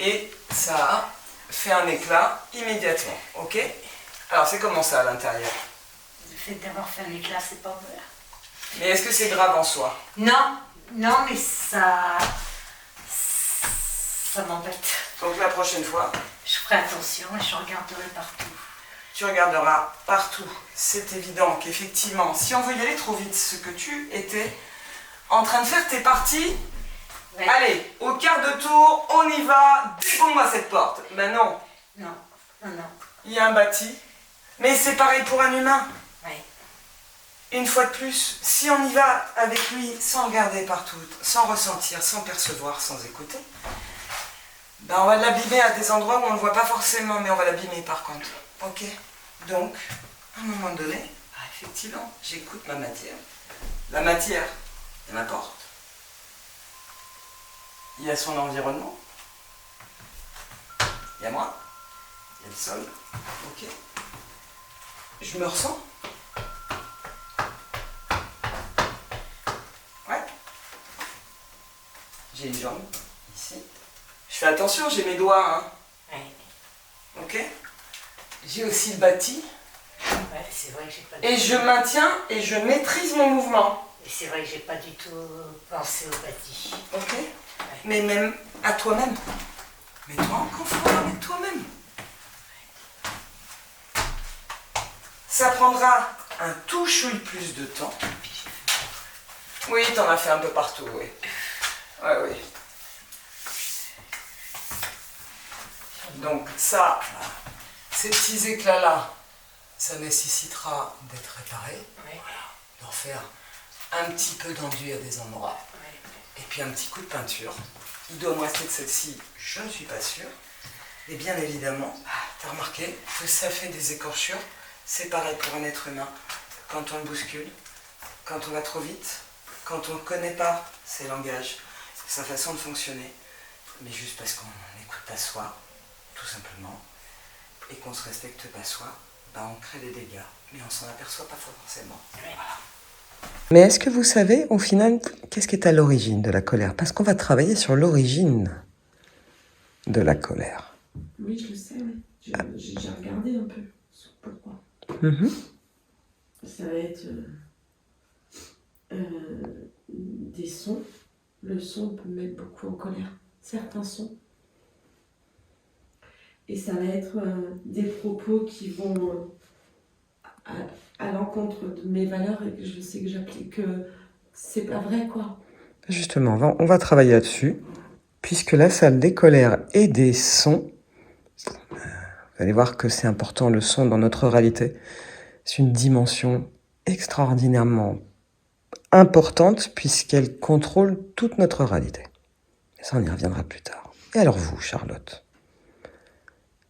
et ça a fait un éclat immédiatement. Ok? Alors c'est comment ça à l'intérieur? Le fait d'avoir fait un éclat, c'est pas vrai. Mais est-ce que c'est grave en soi? Non, mais ça m'embête. Donc la prochaine fois, je ferai attention et je regarderai partout. Tu regarderas partout. C'est évident qu'effectivement, si on veut y aller trop vite, ce que tu étais en train de faire, t'es parti. Ouais. Allez, au quart de tour, on y va. Dégonde-moi cette porte. Ben non. Non. Il y a un bâti. Mais c'est pareil pour un humain. Ouais. Une fois de plus, si on y va avec lui sans regarder partout, sans ressentir, sans percevoir, sans écouter, ben on va l'abîmer à des endroits où on ne le voit pas forcément, mais on va l'abîmer par contre. Ok? Donc, à un moment donné, effectivement, j'écoute ma matière. La matière, elle m'apporte. Il y a son environnement. Il y a moi. Il y a le sol. Ok? Je me ressens. Ouais. J'ai une jambe, ici. Je fais attention, j'ai mes doigts, hein. Ouais. Ok? J'ai aussi le bâti. Ouais, c'est vrai que j'ai pas. Et je maintiens et je maîtrise mon mouvement. Et c'est vrai que j'ai pas du tout pensé au bâti. Ok? Ouais. Mais même à toi-même. Mets-toi en confort avec toi-même. Ça prendra un tout chouille plus de temps. Oui, t'en as fait un peu partout, oui. Ouais, oui. Donc ça, ces petits éclats-là, ça nécessitera d'être réparé. Oui. Voilà. D'en faire un petit peu d'enduit à des endroits. Oui. Et puis un petit coup de peinture. Il doit me rester de celle-ci, je ne suis pas sûre. Et bien évidemment, tu as remarqué que ça fait des écorchures. C'est pareil pour un être humain. Quand on le bouscule, quand on va trop vite, quand on ne connaît pas ses langages, sa façon de fonctionner, mais juste parce qu'on n'écoute pas soi, tout simplement, et qu'on ne se respecte pas soi, ben on crée des dégâts, mais on s'en aperçoit pas forcément. Voilà. Mais est-ce que vous savez, au final, qu'est-ce qui est à l'origine de la colère? Parce qu'on va travailler sur l'origine de la colère. Oui, je le sais, oui. J'ai regardé un peu sur pourquoi. ça va être des sons. Le son peut me mettre beaucoup en colère, certains sons. Et ça va être des propos qui vont à l'encontre de mes valeurs et que je sais que j'applique, que c'est pas vrai, quoi. Justement, on va travailler là-dessus, puisque la salle des colères et des sons, vous allez voir que c'est important, le son dans notre réalité. C'est une dimension extraordinairement importante puisqu'elle contrôle toute notre réalité. Et ça, on y reviendra plus tard. Et alors vous, Charlotte,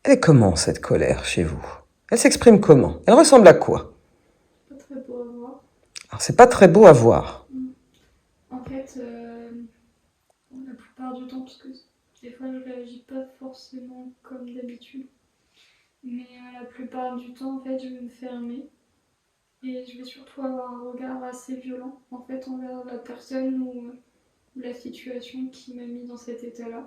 elle est comment cette colère chez vous? Elle s'exprime comment? Elle ressemble à quoi? Pas très beau à voir. Alors c'est pas très beau à voir. En fait, la plupart du temps, parce que des fois je réagis pas forcément comme d'habitude, mais la plupart du temps, en fait, je vais me fermer. Et je vais surtout avoir un regard assez violent, en fait, envers la personne ou la situation qui m'a mis dans cet état-là.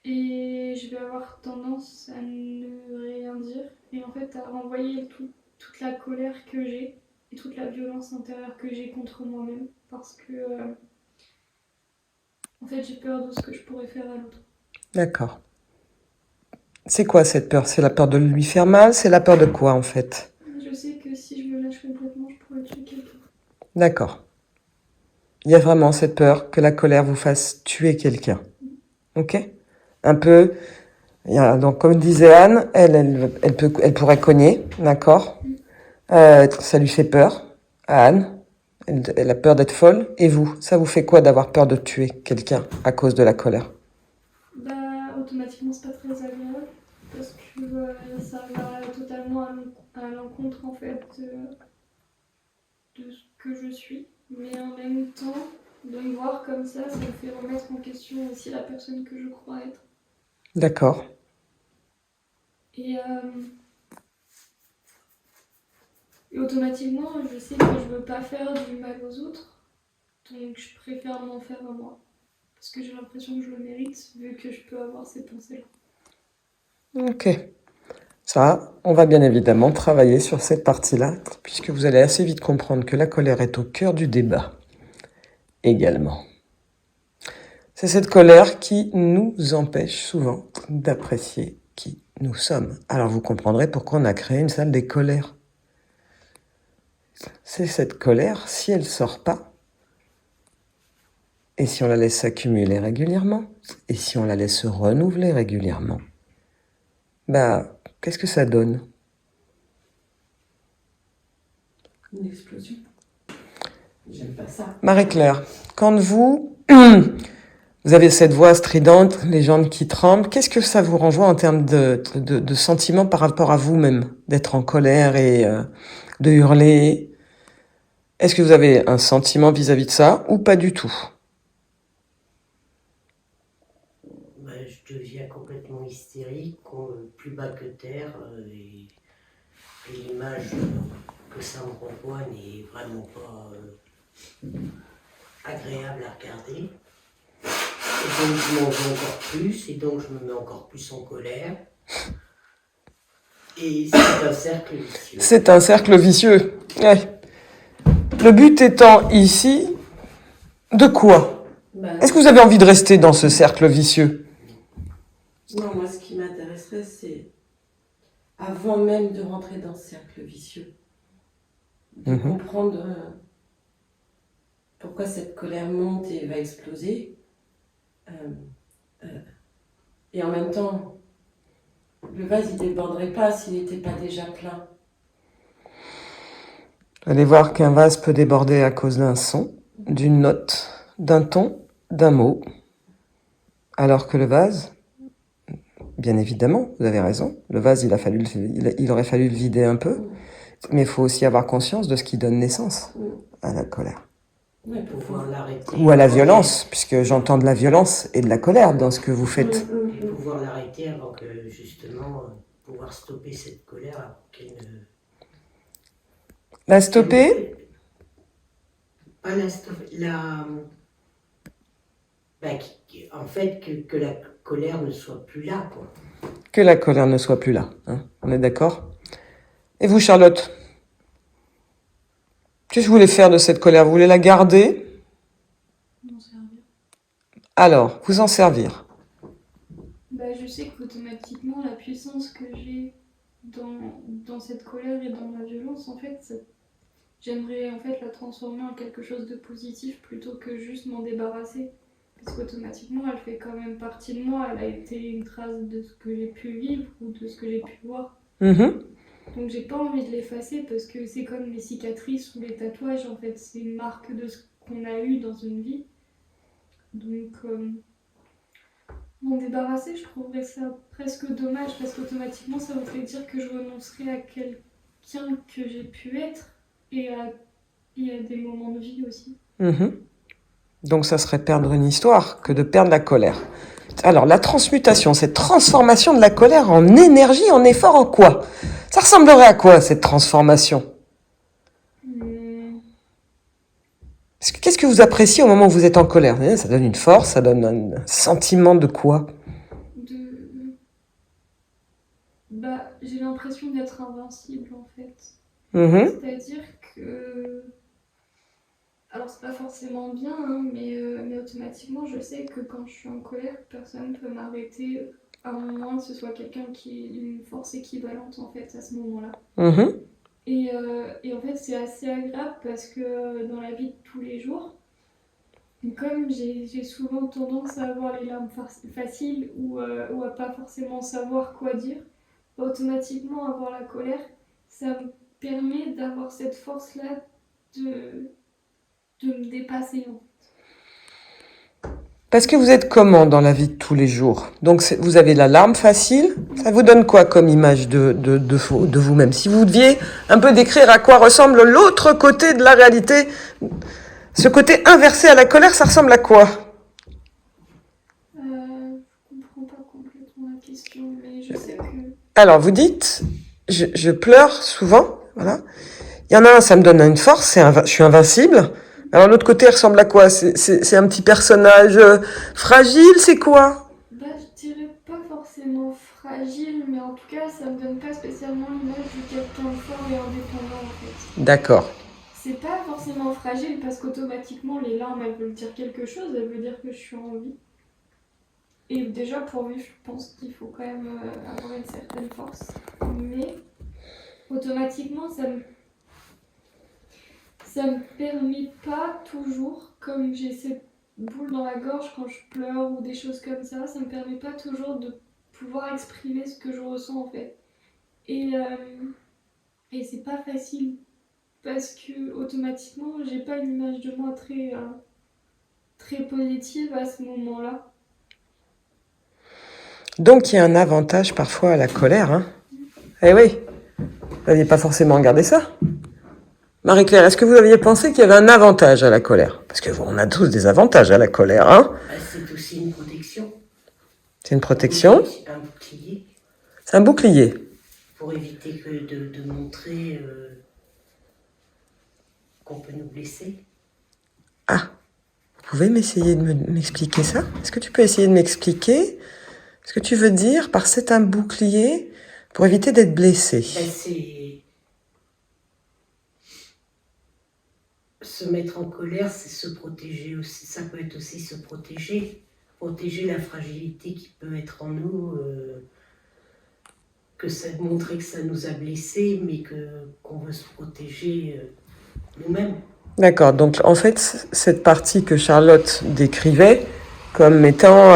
Et je vais avoir tendance à ne rien dire et en fait à renvoyer toute la colère que j'ai et toute la violence intérieure que j'ai contre moi-même parce que en fait j'ai peur de ce que je pourrais faire à l'autre. D'accord. C'est quoi cette peur? C'est la peur de lui faire mal? C'est la peur de quoi en fait? Je sais que si je me lâche complètement, je pourrais tuer quelqu'un. D'accord. Il y a vraiment cette peur que la colère vous fasse tuer quelqu'un. Ok? Un peu, donc comme disait Anne, elle pourrait cogner, d'accord? Ça lui fait peur, à Anne. Elle a peur d'être folle. Et vous, ça vous fait quoi d'avoir peur de tuer quelqu'un à cause de la colère? Bah, automatiquement, c'est pas très agréable parce que ça va totalement à l'encontre en fait de ce que je suis. Mais en même temps, de me voir comme ça me fait remettre en question aussi la personne que je crois être. D'accord. Et automatiquement, je sais que je veux pas faire du mal aux autres, donc je préfère m'en faire à moi. Parce que j'ai l'impression que je le mérite, vu que je peux avoir ces pensées-là. Ok. Ça, on va bien évidemment travailler sur cette partie-là, puisque vous allez assez vite comprendre que la colère est au cœur du débat également. C'est cette colère qui nous empêche souvent d'apprécier qui nous sommes. Alors vous comprendrez pourquoi on a créé une salle des colères. C'est cette colère, si elle ne sort pas, et si on la laisse s'accumuler régulièrement, et si on la laisse se renouveler régulièrement, bah, qu'est-ce que ça donne? Une explosion. J'aime pas ça. Marie-Claire, quand vous avez cette voix stridente, les jambes qui tremblent, qu'est-ce que ça vous renvoie en termes de sentiments par rapport à vous-même? D'être en colère et de hurler? Est-ce que vous avez un sentiment vis-à-vis de ça ou pas du tout? Je deviens complètement hystérique, plus bas que terre, et l'image que ça me renvoie n'est vraiment pas agréable à regarder. Et donc je m'en veux encore plus, et donc je me mets encore plus en colère. Et c'est un cercle vicieux. C'est un cercle vicieux. Ouais. Le but étant ici, de quoi? Est-ce que vous avez envie de rester dans ce cercle vicieux? Non, moi ce qui m'intéresserait, c'est avant même de rentrer dans ce cercle vicieux, de comprendre pourquoi cette colère monte et va exploser. Et en même temps, le vase il déborderait pas s'il n'était pas déjà plein. Vous allez voir qu'un vase peut déborder à cause d'un son, d'une note, d'un ton, d'un mot, alors que le vase, bien évidemment, vous avez raison, le vase il aurait fallu le vider un peu, mais il faut aussi avoir conscience de ce qui donne naissance à la colère. Ouais, pouvoir l'arrêter. Ou à la violence, puisque j'entends de la violence et de la colère dans ce que vous faites. Et pouvoir l'arrêter avant que, justement, pouvoir stopper cette colère avant qu'elle ne... La stopper? Pas la stopper, en fait, que la colère ne soit plus là, quoi. Que la colère ne soit plus là, hein. On est d'accord? Et vous, Charlotte? Qu'est-ce que vous voulez faire de cette colère? Vous voulez la garder? M'en servir. Alors, vous en servir. Bah, je sais qu'automatiquement, la puissance que j'ai dans cette colère et dans ma violence, en fait, j'aimerais en fait la transformer en quelque chose de positif plutôt que juste m'en débarrasser. Parce qu'automatiquement, elle fait quand même partie de moi. Elle a été une trace de ce que j'ai pu vivre ou de ce que j'ai pu voir. Donc j'ai pas envie de l'effacer parce que c'est comme les cicatrices ou les tatouages, en fait. C'est une marque de ce qu'on a eu dans une vie. Donc m'en débarrasser, je trouverais ça presque dommage parce qu'automatiquement, ça voudrait dire que je renoncerais à quelqu'un que j'ai pu être et à des moments de vie aussi. Donc ça serait perdre une histoire que de perdre la colère. Alors la transmutation, cette transformation de la colère en énergie, en effort, en quoi? Ça ressemblerait à quoi cette transformation? Qu'est-ce que vous appréciez au moment où vous êtes en colère? Ça donne une force, ça donne un sentiment de quoi? Bah, j'ai l'impression d'être invincible en fait. C'est-à-dire que... Alors c'est pas forcément bien, hein, mais automatiquement je sais que quand je suis en colère, personne ne peut m'arrêter à moins que ce soit quelqu'un qui ait une force équivalente en fait à ce moment-là. Et en fait c'est assez agréable parce que dans la vie de tous les jours, comme j'ai souvent tendance à avoir les larmes faciles ou à pas forcément savoir quoi dire, automatiquement avoir la colère, ça me permet d'avoir cette force-là de me dépasser en fait. Parce que vous êtes comment dans la vie de tous les jours? Donc vous avez la larme facile, ça vous donne quoi comme image de vous-même? Si vous deviez un peu décrire à quoi ressemble l'autre côté de la réalité, ce côté inversé à la colère, ça ressemble à quoi? Je comprends pas complètement la question, mais je sais que... Alors vous dites, je pleure souvent, voilà. Il y en a un, ça me donne une force, je suis invincible. Alors l'autre côté, il ressemble à quoi? C'est un petit personnage fragile, c'est quoi? Bah, je dirais pas forcément fragile, mais en tout cas, ça me donne pas spécialement l'image de quelqu'un de fort et indépendant en fait. D'accord. C'est pas forcément fragile parce qu'automatiquement, les larmes, elles veulent dire quelque chose, elles veulent dire que je suis en vie. Et déjà, pour vivre, je pense qu'il faut quand même avoir une certaine force. Mais automatiquement, ça me permet pas toujours, comme j'ai cette boule dans la gorge quand je pleure ou des choses comme ça me permet pas toujours de pouvoir exprimer ce que je ressens en fait. Et c'est pas facile parce que automatiquement j'ai pas une image de moi très positive à ce moment-là. Donc il y a un avantage parfois à la colère, hein? Eh oui, vous n'aviez pas forcément regardé ça. Marie-Claire, est-ce que vous aviez pensé qu'il y avait un avantage à la colère? Parce que on a tous des avantages à la colère, hein? C'est aussi une protection. C'est une protection? C'est un bouclier. C'est un bouclier. Pour éviter de montrer qu'on peut nous blesser. Ah, vous pouvez m'essayer de m'expliquer ça? Est-ce que tu peux essayer de m'expliquer ce que tu veux dire par c'est un bouclier pour éviter d'être blessé? C'est se mettre en colère, c'est se protéger aussi. Ça peut être aussi se protéger la fragilité qui peut être en nous, que ça montrer que ça nous a blessés, mais qu'on veut se protéger nous-mêmes. D'accord, donc en fait, cette partie que Charlotte décrivait comme étant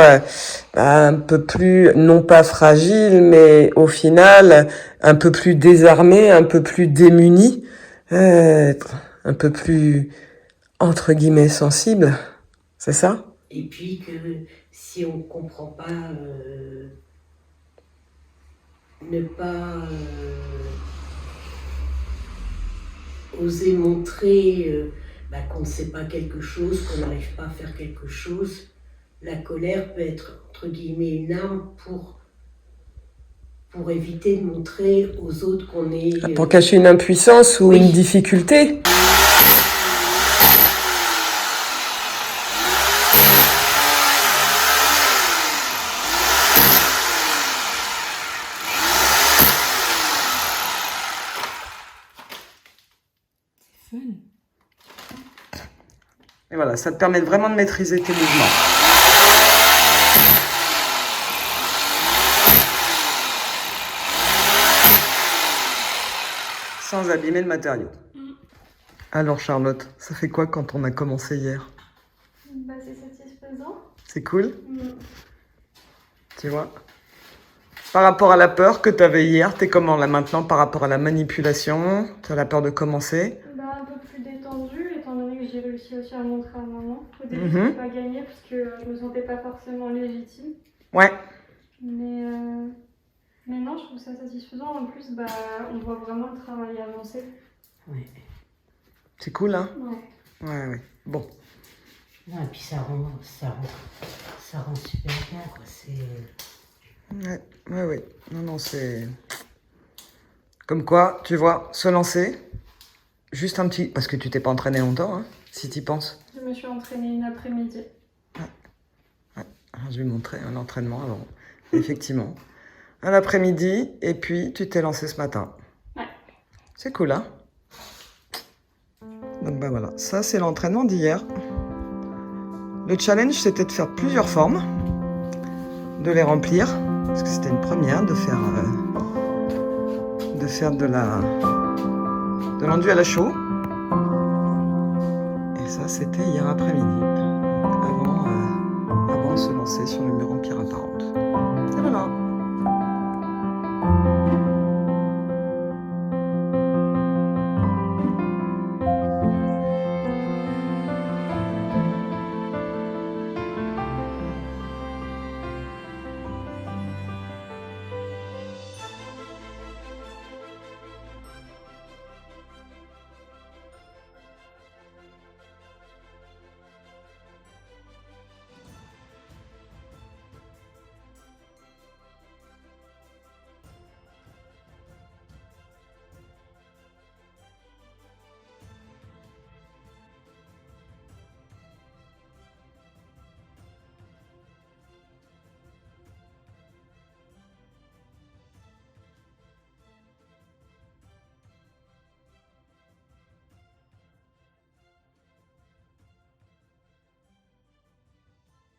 un peu plus, non pas fragile, mais au final, un peu plus désarmée, un peu plus démunie, un peu plus, entre guillemets, sensible, c'est ça? Et puis que si on ne comprend pas, ne pas oser montrer qu'on ne sait pas quelque chose, qu'on n'arrive pas à faire quelque chose, la colère peut être, entre guillemets, une arme pour éviter de montrer aux autres qu'on est... Pour cacher une impuissance ou une difficulté? Et voilà, ça te permet vraiment de maîtriser tes mouvements. Sans abîmer le matériau. Alors Charlotte, ça fait quoi quand on a commencé hier? Bah, c'est satisfaisant. C'est cool? Tu vois? Par rapport à la peur que tu avais hier, t'es comment là maintenant par rapport à la manipulation? Tu as la peur de commencer? Bah, un peu plus détendue, étant donné que j'ai réussi aussi à montrer à maman. Au début, je n'ai pas gagné parce que je me sentais pas forcément légitime. Ouais. Mais non, je trouve ça satisfaisant. En plus, bah, on voit vraiment le travail avancer. Ouais. C'est cool, hein? Ouais. Ouais. Bon. Non, et puis ça rend super bien, quoi. C'est... Ouais. Non, c'est... Comme quoi, tu vois, se lancer, juste un petit... Parce que tu t'es pas entraîné longtemps, hein, si t'y penses. Je me suis entraînée une après-midi. Ouais. Alors, je vais montrer un entraînement avant. Effectivement. Un après-midi, et puis tu t'es lancé ce matin. Ouais. C'est cool, hein? Donc bah voilà, ça c'est l'entraînement d'hier. Le challenge, c'était de faire plusieurs formes, de les remplir, parce que c'était une première, de faire de l'enduit à la chaux. Et ça, c'était hier après-midi, avant de se lancer sur le mur en pierre apparente.